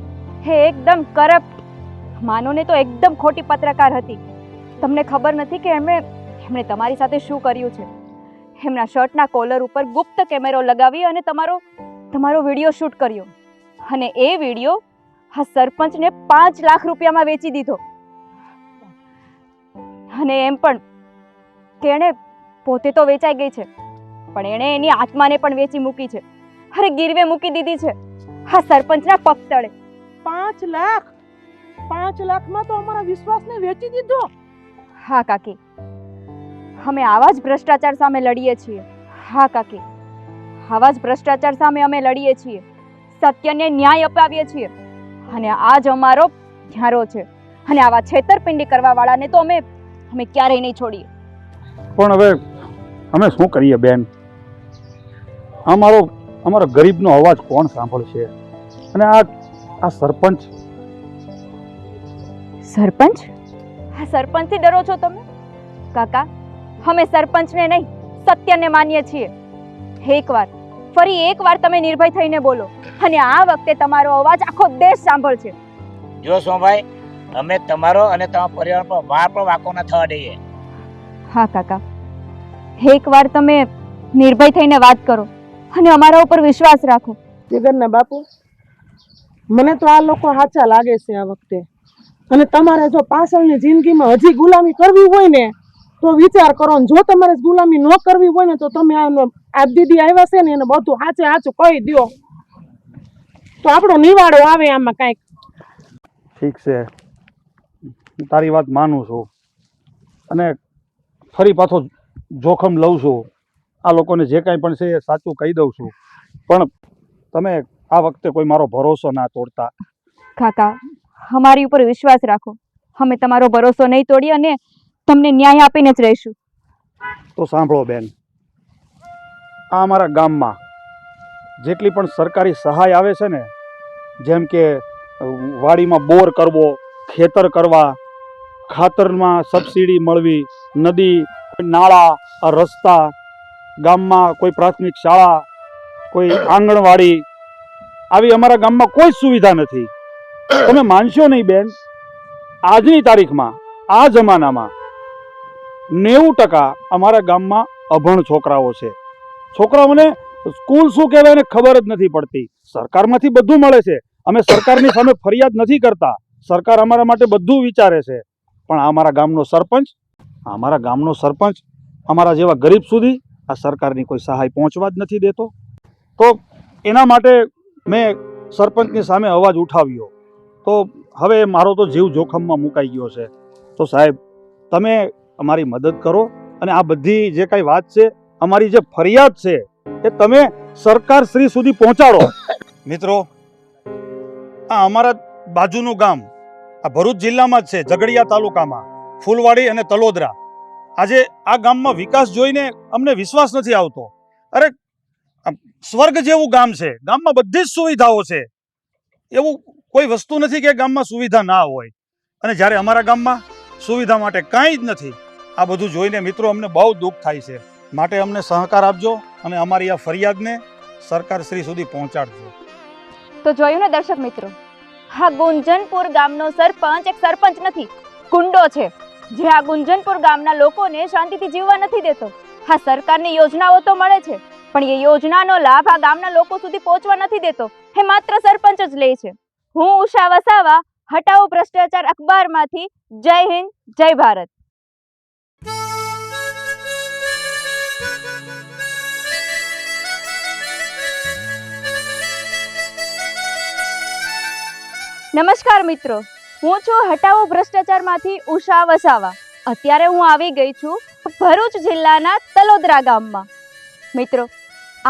એ એકદમ કરપ્ટ, માનો ને તો એકદમ ખોટી પત્રકાર હતી. તમને ખબર નથી કે એમણે તમારી સાથે શું કર્યું છે? એમના શર્ટના કોલર ઉપર ગુપ્ત કેમેરો લગાવી અને તમારો વિડીયો શૂટ કર્યો, અને એ વિડીયો આ સરપંચને 5 લાખ રૂપિયામાં વેચી દીધો. અને એમ પણ કે એણે પોતે તો વેચાઈ ગઈ છે, પણ એણે એની આત્માને પણ વેચી મૂકી છે. અરે, ગીરવે મૂકી દીધી છે આ સરપંચના પગ તળે. 5 લાખ? 5 લાખમાં તો અમારા વિશ્વાસને વેચી દીધો. હા કાકી, અમે આવા જ ભ્રષ્ટાચાર સામે લડીએ છીએ. હા કાકી, આવા જ ભ્રષ્ટાચાર સામે અમે લડીએ છીએ. સત્યને ન્યાય અપાવીએ છીએ, અને આ જ અમારો ન્યારો છે. અને આવા છેતરપિંડી કરવા વાળાને તો અમે ક્યારેય નહીં છોડીએ. પણ હવે અમે શું કરીએ બેન? અમારો ગરીબનો અવાજ કોણ સાંભળશે? અને આ સરપંચ આ સરપંચથી ડરો છો તમે? કાકા, અમે સરપંચને નહીં, સત્યને માનીએ છીએ. ફરી એકવાર તમે નિર્ભય થઈને બોલો, અને આ વખતે તમારો અવાજ આખો દેશ સાંભળશે. જો સોમભાઈ, અમે તમારો અને તમારા પરિવાર પર વાર પણ વાંકો ન થવા દઈએ. હા કાકા, એકવાર તમે નિર્ભય થઈને વાત કરો અને અમારા ઉપર વિશ્વાસ રાખો. જીગરના બાપુ, મને તો આ લોકો સાચા લાગે છે આ વખતે. અને તમારે જો પાછળની જિંદગીમાં હજી ગુલામી કરવી હોય ને તો વિચાર કરો. જો તમારે ગુલામી ન કરવી હોય ને તો તમે આ દીદી આવ્યા છે ને એને બધું સાચું કહી દો, તો આપણો નિવાડો આવે આમાં કાંઈક. ઠીક છે, તારી વાત માનું છું, અને ફરી પાછો જોખમ લઉં છું. આ લોકોને જે કાંઈ પણ છે એ સાચું કહી દઉં છું. પણ તમે આ વખતે કોઈ મારો ભરોસો ના તોડતા. કાકા, અમારી ઉપર વિશ્વાસ રાખો. અમે તમારો ભરોસો નહીં તોડીએ અને તમને ન્યાય આપીને જ રહીશું. તો સાંભળો બેન, આ અમારા ગામમાં જેટલી પણ સરકારી સહાય આવે છે ને, જેમ કે વાડીમાં બોર કરવો, ખેતર કરવા, ખાતરમાં સબસિડી મળવી, નદી, નાળા, આ રસ્તા, ગામમાં કોઈ પ્રાથમિક શાળા, કોઈ આંગણવાડી, આવી અમારા ગામમાં કોઈ સુવિધા નથી. તમે માનશો નહીં બેન, આજની તારીખમાં આ જમાનામાં 90% અમારા ગામમાં અભણ છોકરાઓ છે. છોકરાઓને સ્કૂલ શું કહેવાય એને ખબર જ નથી પડતી. સરકારમાંથી બધું મળે છે, અમે સરકારની સામે ફરિયાદ નથી કરતા, સરકાર અમારા માટે બધું વિચારે છે, પણ અમારા ગામનો સરપંચ અમારા જેવા ગરીબ સુધી આ સરકારની કોઈ સહાય પહોંચવા જ નથી દેતો. તો એના માટે મેં સરપંચની સામે અવાજ ઉઠાવ્યો. તો હવે મારો તો જીવ જોખમમાં મુકાઈ ગયો છે. તો સાહેબ, તમે અમારી મદદ કરો અને આ બધી જે કાંઈ વાત છે, અમારી જે ફરિયાદ છે એ તમે સરકાર શ્રી સુધી પહોંચાડો. મિત્રો, આ અમારા બાજુનું ગામ આ ભરૂચ જિલ્લામાં જ છે, ઝઘડિયા તાલુકામાં, ફૂલવાડી અને તલોદરા. આજે આ ગામમાં વિકાસ જોઈને અમને વિશ્વાસ નથી આવતો. અરે સ્વર્ગ જેવું ગામ છે, ગામમાં બધી જ સુવિધાઓ છે, એવું કોઈ વસ્તુ નથી કે ગામમાં સુવિધા ના હોય. અને જ્યારે અમારા ગામમાં સુવિધા માટે કાંઈ જ નથી. આ બધું જોઈને મિત્રો અમને બહુ દુઃખ થાય છે. માટે અમને સહકાર આપજો અને અમારી આ ફરિયાદને સરકાર શ્રી સુધી પહોંચાડજો. તો જોયું ને દર્શક મિત્રો, હા, ગુંજનપુર ગામનો સરપંચ એક સરપંચ નથી, ગુંડો છે, જે આ ગુંજનપુર ગામના લોકોને શાંતિથી જીવવા નથી દેતો. હા, સરકારની યોજનાઓ તો મળે છે, પણ એ યોજનાનો લાભ આ ગામના લોકો સુધી પહોંચવા નથી દેતો. એ માત્ર સરપંચ જ લે છે. હું ઉષા વસાવા, હટાવો ભ્રષ્ટાચાર અખબારમાંથી. જય હિન્દ, જય ભારત. નમસ્કાર મિત્રો, હું છું હટાવો ભ્રષ્ટાચારમાંથી ઉષા વસાવા. અત્યારે હું આવી ગઈ છું ભરૂચ જિલ્લાના તલોદરા ગામમાં. મિત્રો,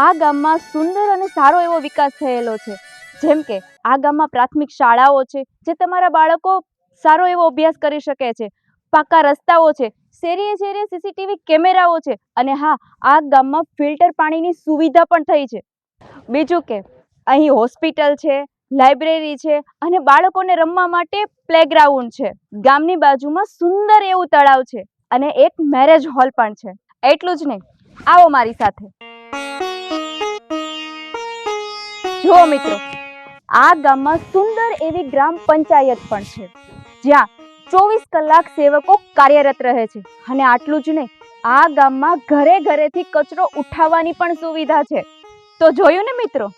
આ ગામમાં સુંદર અને સારો એવો વિકાસ થયેલો છે. જેમ કે આ ગામમાં પ્રાથમિક શાળાઓ છે, જે તમારા બાળકો સારો એવો અભ્યાસ કરી શકે છે, પાકા રસ્તાઓ છે, શેરીએ શેરીએ સીસીટીવી કેમેરાઓ છે, અને હા, આ ગામમાં ફિલ્ટર પાણીની સુવિધા પણ થઈ છે. બીજું કે અહીં હોસ્પિટલ છે, લાઇબ્રેરી છે અને બાળકોને રમવા માટે પ્લેગ્રાઉન્ડ છે. ગામની બાજુમાં સુંદર એવું તળાવ છે અને એક મેરેજ હોલ પણ છે. એટલું જ નહીં, આવો મારી સાથે. જુઓ મિત્રો, આ ગામમાં સુંદર એવી ગ્રામ પંચાયત પણ છે, જ્યાં 24 કલાક સેવકો કાર્યરત રહે છે. અને આટલું જ નહીં, આ ગામમાં ઘરે ઘરેથી કચરો ઉઠાવવાની પણ સુવિધા છે. તો જોયું ને મિત્રો,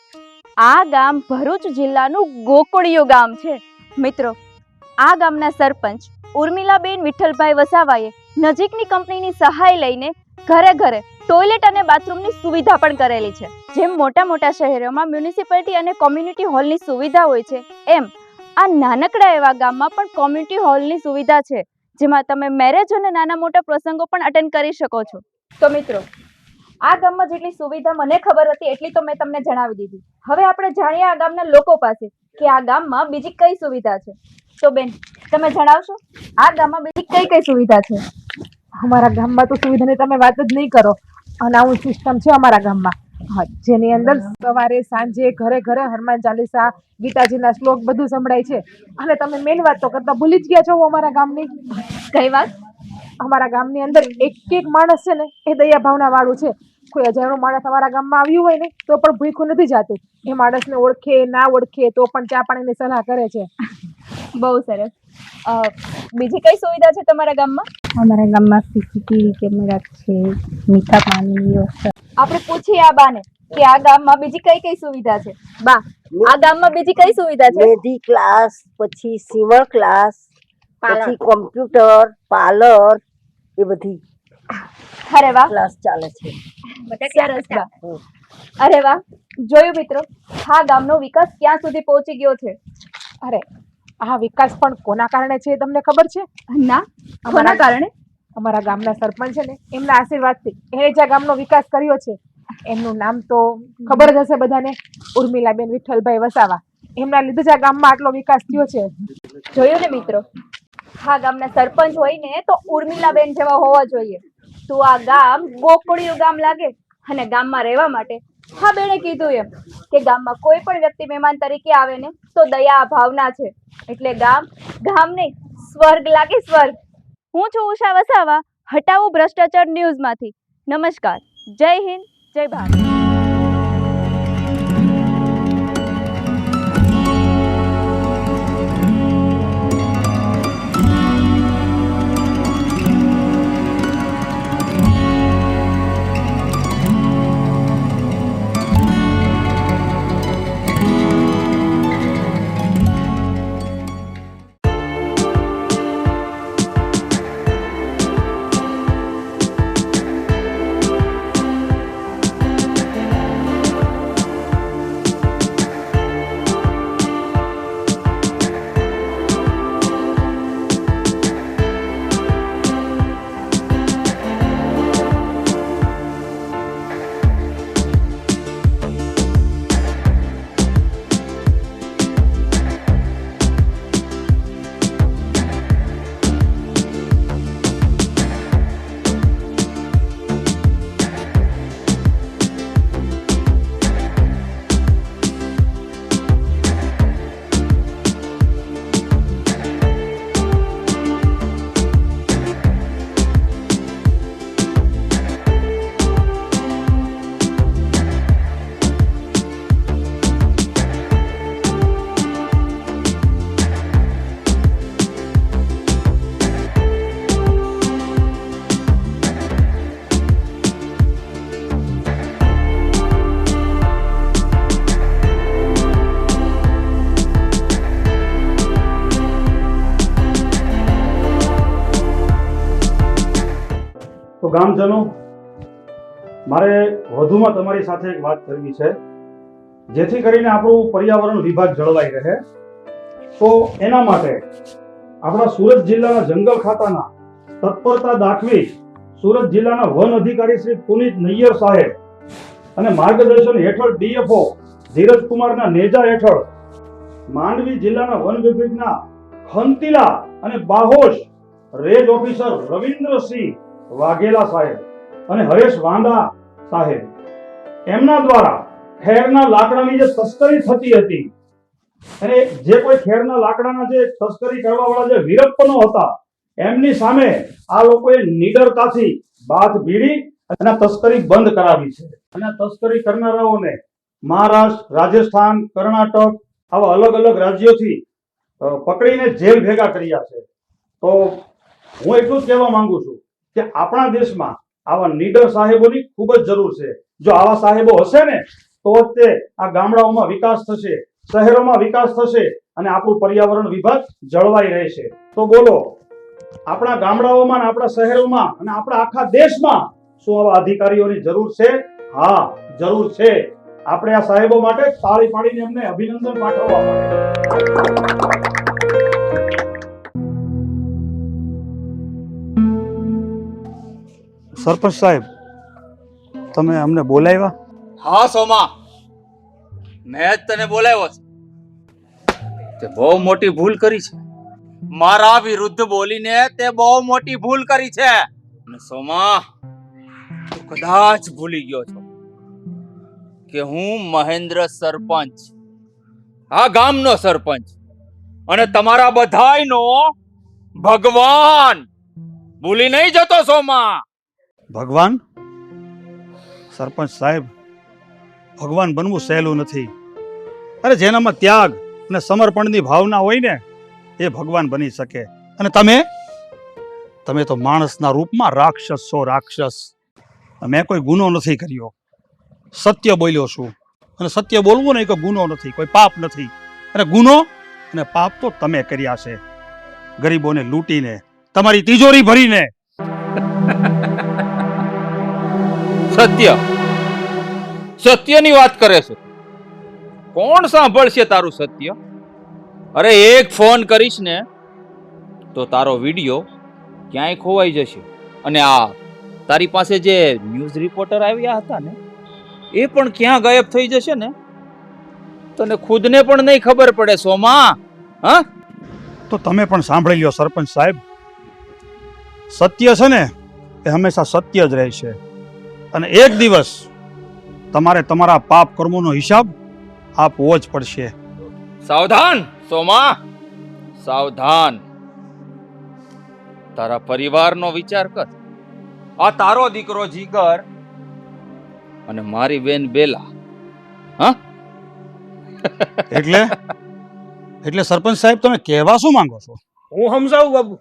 આ ગામ ભરૂચ જિલ્લાનું ગોકુળિયું ગામ છે. મિત્રો, આ ગામના સરપંચ ઉર્મિલાબેન વિઠ્ઠલભાઈ વસાવાએ નજીકની કંપનીની સહાય લઈને ઘરે ઘરે ટોયલેટ અને બાથરૂમની સુવિધા પણ કરેલી છે. જેમ મોટા મોટા શહેરોમાં મ્યુનિસિપાલિટી અને કોમ્યુનિટી હોલની સુવિધા હોય છે, એમ આ નાનકડા એવા ગામમાં પણ કોમ્યુનિટી હોલની સુવિધા છે, જેમાં તમે મેરેજ અને નાના મોટા પ્રસંગો પણ અટેન્ડ કરી શકો છો. તો મિત્રો, આ ગામમાં જેટલી સુવિધા મને ખબર હતી એટલી તો મેં તમને જણાવી દીધી. હવે આપણે જાણીએ આ ગામના લોકો પાસે કે આ ગામમાં બીજી કઈ સુવિધા છે. તો બેન, તમે જણાવશો આ ગામમાં બીજી કઈ કઈ સુવિધા છે? અમારા ગામમાં તો સુવિધાની તમે વાત જ નહીં કરો. અનાઉન્સ સિસ્ટમ છે અમારા ગામમાં, હા, જેની અંદર સવારે સાંજે ઘરે ઘરે હનુમાન ચાલીસા, ગીતાજીના શ્લોક બધું સંભળાય છે. અને તમે મેન વાત તો કરતા ભૂલી જ ગયા છો અમારા ગામની. કઈ વાત? અમારા ગામની અંદર એક એક માણસ છે ને એ દયા ભાવના વાળું છે. કોઈ અજાણ્યો માણસ અમારા ગામમાં આવ્યું હોય ને તો પણ ભૂખ્યું નથી જાતું. એ માણસને ઓળખે ના ઓળખે તો પણ ચા પાણીની સલાહ કરે છે. બહુ સરસ. બીજી કઈ સુવિધા છે તમારા ગામમાં? અમારા ગામમાં સીસીટીવી કેમેરા છે, મીઠા પાણીની વ્યવસ્થા. આપણે પૂછીએ આ બાને કે આ ગામમાં બીજી કઈ કઈ સુવિધા છે. બા, આ ગામમાં બીજી કઈ સુવિધા છે? મહેંદી ક્લાસ, પછી સીવણ ક્લાસ, પછી કોમ્પ્યુટર, પાર્લર, એ બધી અરે વાહ, ક્લાસ ચાલે છે. સરસ બા. અરે વાહ, જોયું મિત્રો, આ ગામનો વિકાસ ક્યાં સુધી પહોંચી ગયો છે. અરે, આ વિકાસ પણ કોના કારણે છે તમને ખબર છે? ના, કોના કારણે? અમારા ગામના સરપંચ છે ને, એમના આશીર્વાદથી એને જે ગામનો વિકાસ કર્યો છે. એમનું નામ તો ખબર જ હશે બધાને, ઉર્મિલાબેન વિઠ્ઠલભાઈ વસાવા. એમના લીધે જ આ ગામમાં આટલો વિકાસ થયો છે. જોયું ને મિત્રો, આ ગામના સરપંચ હોય ને તો ઉર્મિલાબેન જેવા હોવા જોઈએ. તો આ ગામ ગોકુળિયું ગામ લાગે. અને ગામમાં રહેવા માટે હા બેને કીધું એમ કે ગામમાં કોઈ પણ વ્યક્તિ મહેમાન તરીકે આવે ને તો દયા ભાવના છે, એટલે ગામ નહીં સ્વર્ગ લાગે સ્વર્ગ. હું છું ઉષા વસાવા, હટાવો ભ્રષ્ટાચાર ન્યૂઝમાંથી. નમસ્કાર, જય હિન્દ, જય ભારત. તો ગામજનો, મારે વધુમાં તમારી સાથે એક વાત કરવી છે, જેથી કરીને આપણું પર્યાવરણ વિભાગ જળવાઈ રહે. તો એના માટે આપણા સુરત જિલ્લાના જંગલ ખાતાના તત્પરતા દાખવી સુરત જિલ્લાના વન અધિકારી શ્રી પુનિત નૈયર સાહેબ અને માર્ગદર્શન હેઠળ ડીએફઓ ધીરજકુમારના નેજા હેઠળ માંડવી જિલ્લાના વન વિભાગના ખંતીલા અને બાહોશ રેન્જ ઓફિસર રવિન્દ્રસિંહ વાઘેલા સાહેબ અને હરેશ વાંદા સાહેબ એમના દ્વારા ખેરના લાકડાની જે તસ્કરી થતી હતી અને જે કોઈ ખેરના લાકડાના જે તસ્કરી કરવા વાળા જે વીરપ્પનો હતા એમની સામે આ લોકોએ નિડરતાથી બાથ ભીડી અને તસ્કરી બંધ કરાવી છે. અને તસ્કરી કરનારાઓને મહારાષ્ટ્ર, રાજસ્થાન, કર્ણાટક આવા અલગ અલગ રાજ્યોથી પકડીને જેલ ભેગા કર્યા છે. તો હું એટલું જ કહેવા માંગુ છું કે આપણા દેશમાં આવા નીડર સાહેબોની ખૂબ જ જરૂર છે. જો આવા સાહેબો હશે ને તો તે આ ગામડાઓમાં વિકાસ થશે, શહેરોમાં વિકાસ થશે અને આપણું પર્યાવરણ વિભાગ જળવાઈ રહેશે. તો બોલો, આપણા ગામડાઓમાં, આપણા શહેરોમાં અને આપણા આખા દેશમાં શું આવા અધિકારીઓની જરૂર છે? હા, જરૂર છે. આપણે આ સાહેબો માટે તાળી પાડીને એમને અભિનંદન પાઠવવા પડે. સરપંચ સાહેબ, તમે અમને બોલાવ્યા? હા સોમા, મેં જ તને બોલાવ્યો છે. તે બહુ મોટી ભૂલ કરી છે. મારા વિરુદ્ધ બોલીને તે બહુ મોટી ભૂલ કરી છે. અને સોમા, તું કદાચ ભૂલી ગયો છો કે હું મહેન્દ્ર સરપંચ, આ ગામનો સરપંચ અને તમારા બધાયનો ભગવાન. ભૂલી નહીં જતો સોમા? ભગવાન? સરપંચ સાહેબ, ભગવાન બનવું સહેલું નથી. અરે જેનામાં ત્યાગ અને સમર્પણની ભાવના હોય ને એ ભગવાન બની શકે. અને તમે તો માણસના રૂપમાં રાક્ષસ છો, રાક્ષસ. મેં કોઈ ગુનો નથી કર્યો, સત્ય બોલ્યો છું. અને સત્ય બોલવું ને કોઈ ગુનો નથી, કોઈ પાપ નથી. અને ગુનો અને પાપ તો તમે કર્યા છે, ગરીબોને લૂંટીને, તમારી તિજોરી ભરીને. સત્યની વાત કરે છે? કોણ સાંભળશે તારું સત્ય? અરે એક ફોન કરીશ ને તો તારો વિડિયો ક્યાંય ખોવાઈ જશે. અને આ તારી પાસે જે ન્યૂઝ રિપોર્ટર આવ્યા હતા ને એ પણ ક્યાં ગાયબ થઈ જશે ને, તને ખુદને પણ નહીં ખબર પડે સોમા. હા, તો તમે પણ સાંભળી લ્યો સરપંચ સાહેબ, સત્ય છે ને એ હંમેશા સત્ય જ રહેશે. અને એક દિવસ તમારે તમારા પાપ કર્મોનો હિસાબ આપવો જ પડશે. સાવધાન સોમા, સાવધાન. તારા પરિવારનો વિચાર કર. આ તારો દીકરો જીગર અને મારી બેન બેલા. હા એટલે સરપંચ સાહેબ તમે કહેવા શું માંગો છો? હું સમજાવું બાબુ,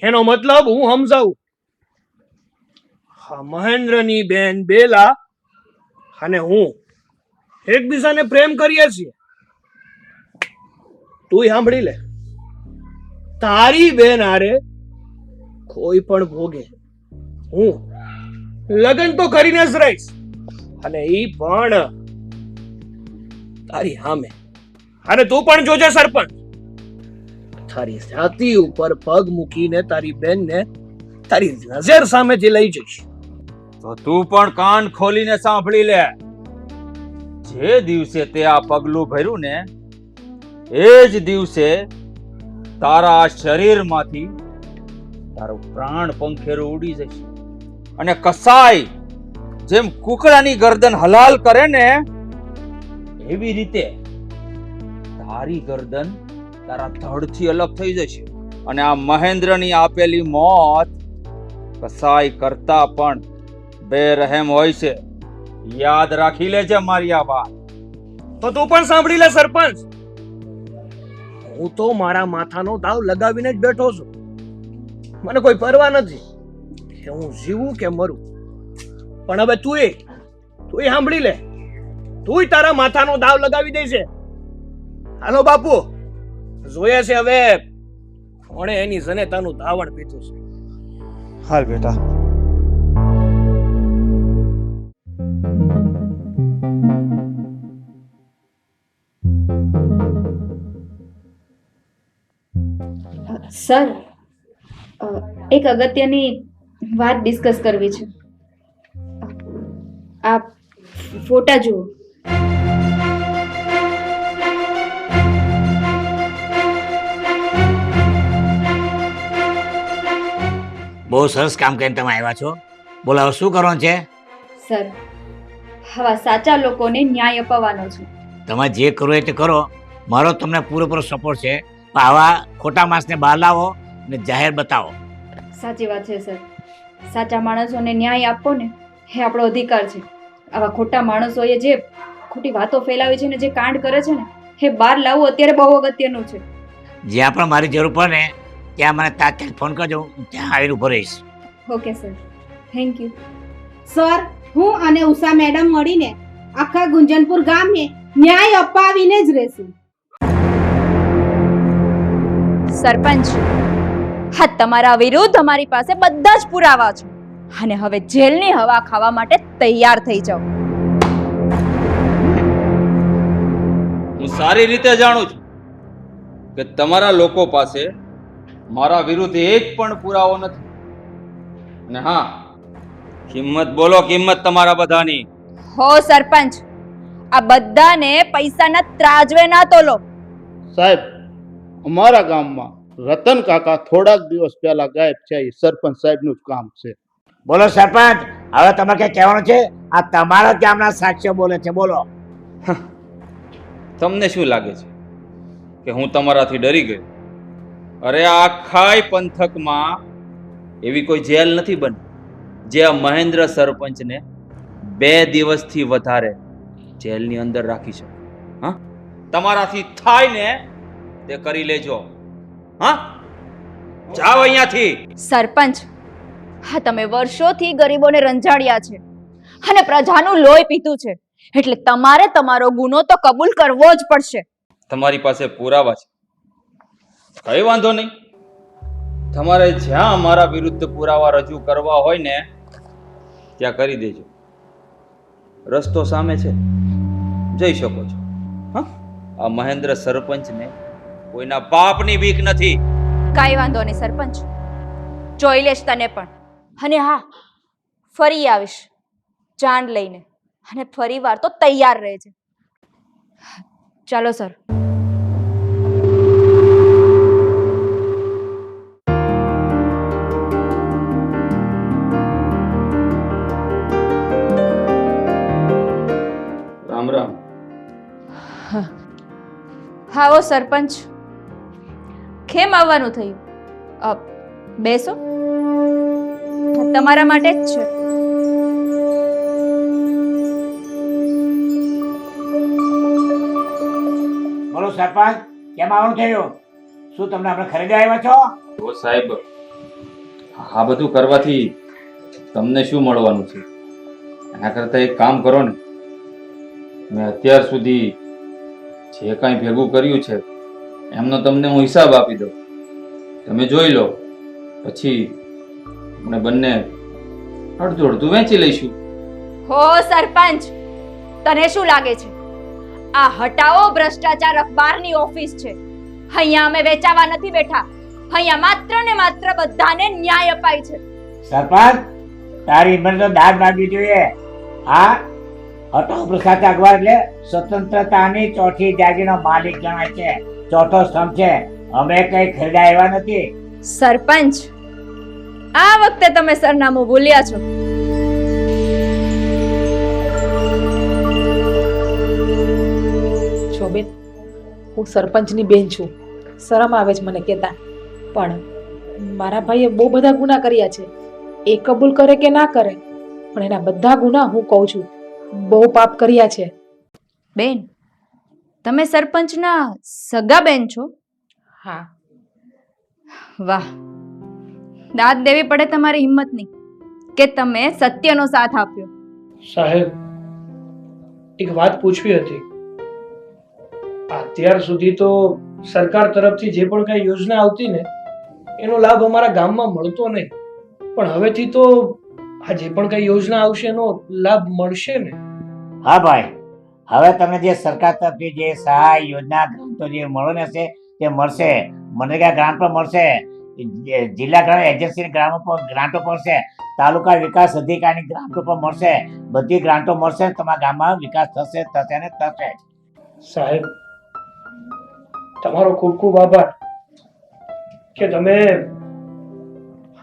એનો મતલબ હું સમજાવું. હા, મહેન્દ્રની બેન બેલા અને હું એકબીજાને પ્રેમ કરીએ છીએ. તું સાંભળી લે, તારી બેન હારે કોઈ પણ ભોગે હું લગ્ન તો કરીને જ રહીશ, અને ઈ પણ તારી સામે. અને તું પણ જોજે સરપંચ, તારી છાતી ઉપર પગ મૂકીને તારી બેનને તારી નજર સામેથી લઈ જઈશ. તો તું પણ કાન ખોલીને સાંભળી લે. જે દિવસે તે આ પગલું ભર્યું ને એ જ દિવસે તારા શરીરમાંથી તારું પ્રાણ પંખેરું ઉડી જશે. અને કસાઈ જેમ કુકડાની ગરદન હલાલ કરે ને એવી રીતે તારી ગરદન તારા ધડથી અલગ થઈ જશે. અને આ મહેન્દ્રની આપેલી મોત કસાઈ કરતા પણ બેરહેમ હોય છે. યાદ રાખી લેજે મારી આ વાત. તો તું પણ સાંભળી લે સરપંચ, હું તો મારા માથાનો દાવ લગાવીને જ બેઠો છું. મને કોઈ પરવા નથી કે હું જીવું કે મરું. પણ હવે તુંય સાંભળી લે, તુંય તારા માથાનો દાવ લગાવી દે છે. હાલો બાપુ, જોઈએ છે હવે કોણે એની જનેતાનું ધાવણ પીધું છે. હાલ બેટા. સર, એક અગત્યની વાત ડિસ્કસ કરવી છે. આ ફોટા જુઓ. બહુ સરસ કામ કરીને તમે આવ્યા છો. બોલો હવે શું કરવાનું છે? સર, આવા સાચા લોકોને ન્યાય અપાવવાનો છે. તમે જે કરો એ તે કરો, મારો તમને પૂરેપૂરો સપોર્ટ છે. પણ આવા ખોટા માણસને બહાર લાવો અને જાહેર બતાવો. સાચી વાત છે સર. સાચા માણસોને ન્યાય આપવો ને એ આપણો અધિકાર છે. આવા ખોટા માણસોએ જે ખોટી વાતો ફેલાવી છે ને જે કાંડ કરે છે ને એ બહાર લાવવું અત્યારે બહુ અગત્યનું છે. જ્યાં પણ મારી જરૂર પડે ને ત્યાં મને તાત્કાલિક ફોન કરજો, હું ત્યાં આવીને ઉભો રહીશ. Okay sir, thank you. Sir, હું અને ઉષા મેડમ મળીને આખા ગુંજનપુર ગામને ન્યાય અપાવીને જ રહેશું. સરપંચ, હા, તમારા વિરુદ્ધ અમારી પાસે બધા જ પુરાવા છે અને હવે જેલની હવા ખાવા માટે તૈયાર થઈ જાઓ. હું સારી રીતે જાણું છું કે તમારા લોકો પાસે મારા વિરુદ્ધ એક પણ પુરાવો નથી. અને હા, કિંમત બોલો, કિંમત તમારા બધાની. હો સરપંચ, આ બધાને પૈસાના ત્રાજવે ના તોલો. સાહેબ, અમારા ગામમાં રતન કાકા થોડાક દિવસ પહેલા ગાયબ છે. એ સરપંચ સાહેબનું જ કામ છે. બોલો સરપંચ, હવે તમારે કઈ કહેવાનું છે? આ તમારા ગામના સાક્ષ્ય બોલે છે, બોલો. તમને શું લાગે છે કે હું તમારાથી ડરી ગયો? અરે આખાય પંથકમાં એવી કોઈ જેલ નથી બની જે આ મહેન્દ્ર સરપંચને 2 દિવસથી વધારે જેલની અંદર રાખી શકે. હા, તમારાથી થાય ને તે કરી લેજો. હા, જાઓ અહીંયાથી. સરપંચ, હા, તમે વર્ષોથી ગરીબોને રંજાડ્યા છે અને પ્રજાનું લોહી પીધું છે, એટલે તમારે તમારો ગુનો તો કબૂલ કરવો જ પડશે. તમારી પાસે પુરાવા છે, કઈ વાંધો નહીં. તમારે જ્યાં મારા વિરુદ્ધ પુરાવા રજૂ કરવા હોય ને ત્યાં કરી દેજો. રસ્તો સામે છે, જઈ શકો છો. હા, આ મહેન્દ્ર સરપંચને કોઈના પાપની બીક નથી. કાંઈ વાંધો નહીં સરપંચ, જોઈ લેશ તને પણ. અને હા, ફરી આવીશ જાન લઈને, અને ફરી વાર તો તૈયાર રહેજે. ચાલો સર. રામ રામ. હાઓ સરપંચ, કેમ આવવાનું થયું? બેસો, તમારા માટે જ છે. બોલો સરપંચ, કેમ આવવાનું થયું? શું તમને આપણે ખરીદવા આવ્યા છો? તો સાહેબ, આ બધું કરવાથી તમને શું મળવાનું છે? એના કરતાં એક કામ કરો ને, મેં અત્યાર સુધી જે કાંઈ ભેગું કર્યું છે એમનો તમને હું હિસાબ આપી દઉં. તમે જોઈ લો, પછી આપણે બંને અડધું અડધું વેચી લઈશું. હો સરપંચ, તને શું લાગે છે આ હટાવો ભ્રષ્ટાચાર અખબારની ઓફિસ છે? અહીંયા અમે વેચાવા નથી બેઠા. અહીંયા માત્ર ને માત્ર બધાને ન્યાય અપાય છે. સરપંચ, તારી હિંમત તો દાદ માંગવી જોઈએ. હા, હટાવ ભ્રષ્ટાચાર અખબાર એટલે સ્વતંત્રતાની ચોથી જાગીરનો માલિક ગણાય છે, ચોથો સ્તંભ છે. અમે કઈ ખરીદા આવ્યા નથી. સરપંચ, આ વખતે તમે સરનામું ભૂલ્યા છો. છો બેન, હું સરપંચની બેન છું. શરમ આવે છે મને કહેતા, પણ મારા ભાઈએ બહુ બધા ગુના કર્યા છે. એ કબૂલ કરે કે ના કરે, પણ એના બધા ગુના હું કહું છું. બહુ પાપ કર્યા છે. બેન, તમે સરપંચના સગા બેન છો? હા. વાહ, દાદ દેવી પડે તમારી હિંમતની કે તમે સત્યનો સાથ આપ્યો. સાહેબ, એક વાત પૂછવી હતી. અત્યાર સુધી તો સરકાર તરફથી જે પણ કઈ યોજના આવતી ને એનો લાભ અમારા ગામમાં મળતો નહીં, પણ હવેથી તો આ જે પણ કઈ યોજના આવશે એનો લાભ મળશે ને? હા ભાઈ, હવે તમને જે સરકાર તરફથી જે સહાય યોજના ગ્રાન્ટો જે મળવાની હશે તે મળશે. મનરેગા ગ્રાન્ટ પણ મળશે, જિલ્લા ગ્રાન્ટ એજન્સીની ગ્રાન્ટો મળશે, તાલુકા વિકાસ અધિકારીની ગ્રાન્ટો પણ મળશે. બધી ગ્રાન્ટો મળશે, તમારા ગામમાં વિકાસ થશે થશે ને થશે. સાહેબ, તમારો ખૂબ ખૂબ આભાર કે તમે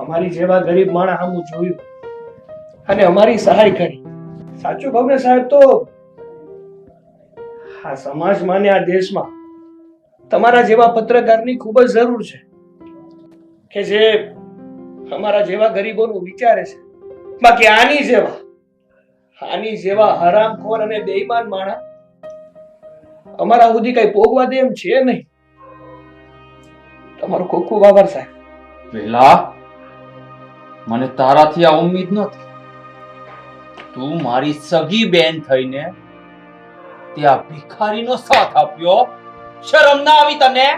અમારી જેવા ગરીબ માણસ સામું જોયું અને અમારી સહાય કરી. સાચું કહું ને સાહેબ, તો આ સમાજમાં ને આ દેશમાં તમારા જેવા પત્રકારની ખૂબ જ જરૂર છે કે જે અમારા જેવા ગરીબોનું વિચારે છે. બાકી આની જેવા હરામખોર અને બેઈમાન માણસ અમારા સુધી કઈ પોગવા દે એમ છે નહીં. તમારો ખૂબ ખૂબ આભાર સાહેબ. પહેલા મને તારાથી આ ઉમ્મીદ નહોતી. તું મારી સગી બેન થઈને ત્યાં ભિખારીનો સાથ આપ્યો. શરમ ના આવી તને?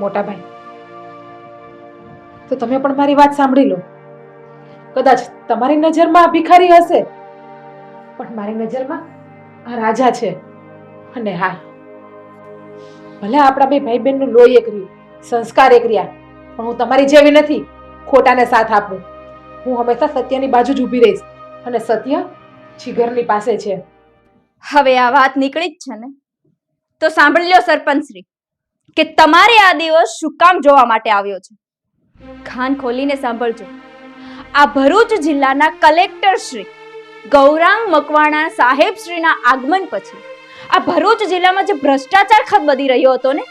મોટા ભાઈ, તો તમે પણ મારી વાત સાંભળી લો. કદાચ તમારી નજરમાં આ ભિખારી હશે, પણ મારી નજરમાં આ રાજા છે. અને હા, ભલે આપણા બે ભાઈ બહેનનું લોહી એક રહ્યું, સંસ્કાર એક રહ્યા, પણ હું તમારી જેવી નથી ખોટાને સાથ આપું. હું હંમેશા સત્યની બાજુ જ ઊભી રહીશ, અને સત્ય જીગરની પાસે છે. હવે આ વાત નીકળી જ છે ને, તો સાંભળી લો સરપંચશ્રી કે તમારે આ દિવસ શું કામ જોવા માટે આવ્યો છે. કાન ખોલીને સાંભળજો. આ ભરૂચ જિલ્લાના કલેક્ટર શ્રી ગૌરાંગ મકવાણા સાહેબ શ્રીના આગમન પછી આ ભરૂચ જિલ્લામાં જે ભ્રષ્ટાચાર ખદબદી રહ્યો હતો ને,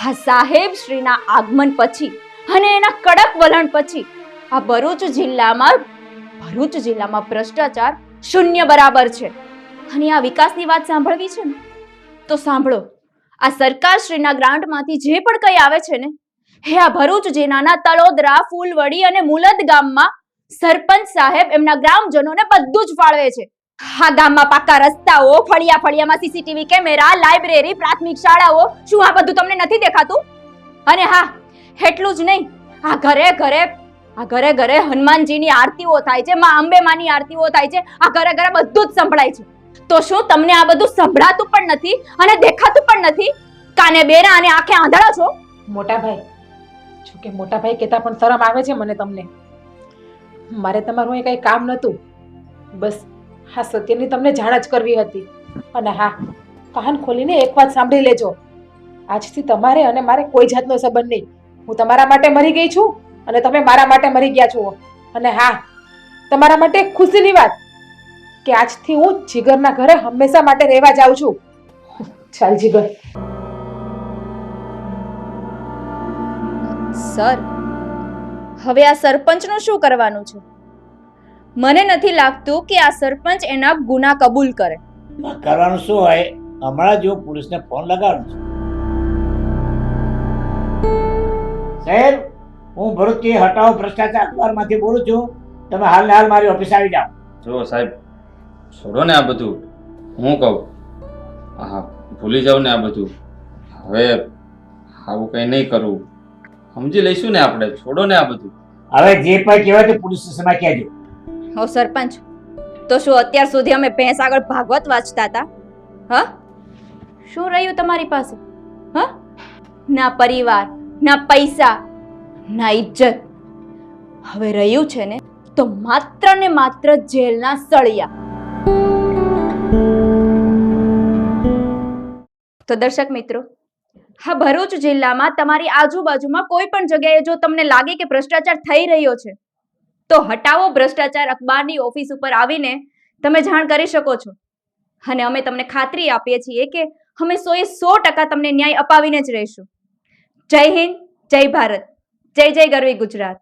આ સાહેબ શ્રીના આગમન પછી અને એના કડક વલણ પછી આ ભરૂચ જિલ્લામાં ભ્રષ્ટાચાર શૂન્ય બરાબર છે. અને આ વિકાસની વાત સાંભળવી છે ને, તો સાંભળો. આ સરકારશ્રીના ગ્રાન્ટમાંથી જે પણ કંઈ આવે છે ને, એ આ ભરૂચ જિલ્લાના તળોદરા, ફૂલવડી અને મુલદ ગામમાં સરપંચ સાહેબ એમના ગ્રામજનોને બધું જ ફાળવે છે. આ ગામમાં પાકા રસ્તાઓ, ફળિયામાં સીસીટીવી કેમેરા, લાઇબ્રેરી, પ્રાથમિક શાળાઓ, શું આ બધું તમને નથી દેખાતું? અને હા, એટલું જ નહીં, આ ઘરે ઘરે હનુમાનજીની આરતીઓ થાય છે, માં અંબે માની આરતીઓ થાય છે. આ ઘરે ઘરે બધું જ સંભળાય છે. તો શું તમને આ બધું સંભળાતું પણ નથી અને દેખાતું પણ નથી? કાને બેરા અને આંખે આંધળા છો? મોટા ભાઈ, જો કે મોટા ભાઈ કહેતા પણ શરમ આવે છે મને તમને. મારે તમારું એ કઈ કામ નહોતું, બસ હા સત્યની તમને જાણ જ કરવી હતી. અને હા, કાન ખોલીને એક વાત સાંભળી લેજો. આજથી તમારે અને મારે કોઈ જાતનો સંબંધ નહીં. હું તમારા માટે મરી ગઈ છું અને તમે મારા માટે મરી ગયા છો. અને હા, તમારા માટે એક ખુશીની વાત કે આજથી હું જીગરના ઘરે હંમેશા માટે રહેવા જાઉં છું. ચાલ જીગર. સર, હવે આ સરપંચનું શું કરવાનું છે? મને નથી લાગતું કે આ સરપંચ એના ગુના કબૂલ કરે. કરવાનું શું હોય, હમણાં જો પોલીસને ફોન લગાડું છું. સાહેબ, હું ભરૂચથી હટાવો ભ્રષ્ટાચાર અખબારમાંથી બોલું છું. તમે હાલ ને હાલ મારી ઓફિસ આવી જાઓ. જો સાહેબ, છોડો ને આ બધું. હું કહું, હા ભૂલી જાવ ને આ બધું. હવે આવું કંઈ નહીં કરવું. સમજી લઈશું ને આપણે. છોડો ને આ બધું. હવે જે પણ કહેવાય તે પોલીસ સ્ટેશનમાં કહેજો. હો સરપંચ, તો શું અત્યાર સુધી અમે ભેંસ આગળ ભાગવત વાંચતા હતા? હા, શું રહ્યું તમારી પાસે? હા, ના પરિવાર, ના પૈસા, ના ઇજ્જત. હવે રહ્યું છે ને તો માત્ર ને માત્ર જેલના સળિયા. તો દર્શક મિત્રો, હા, ભરૂચ જિલ્લામાં તમારી આજુબાજુમાં કોઈ પણ જગ્યાએ જો તમને લાગે કે ભ્રષ્ટાચાર થઈ રહ્યો છે તો હટાવો ભ્રષ્ટાચાર અખબારની ઓફિસ ઉપર આવીને તમે જાણ કરી શકો છો. અને અમે તમને ખાતરી આપીએ છીએ કે અમે 100% તમને ન્યાય અપાવીને જ રહીશું. જય હિન્દ, જય ભારત, જય જય ગરવી ગુજરાત.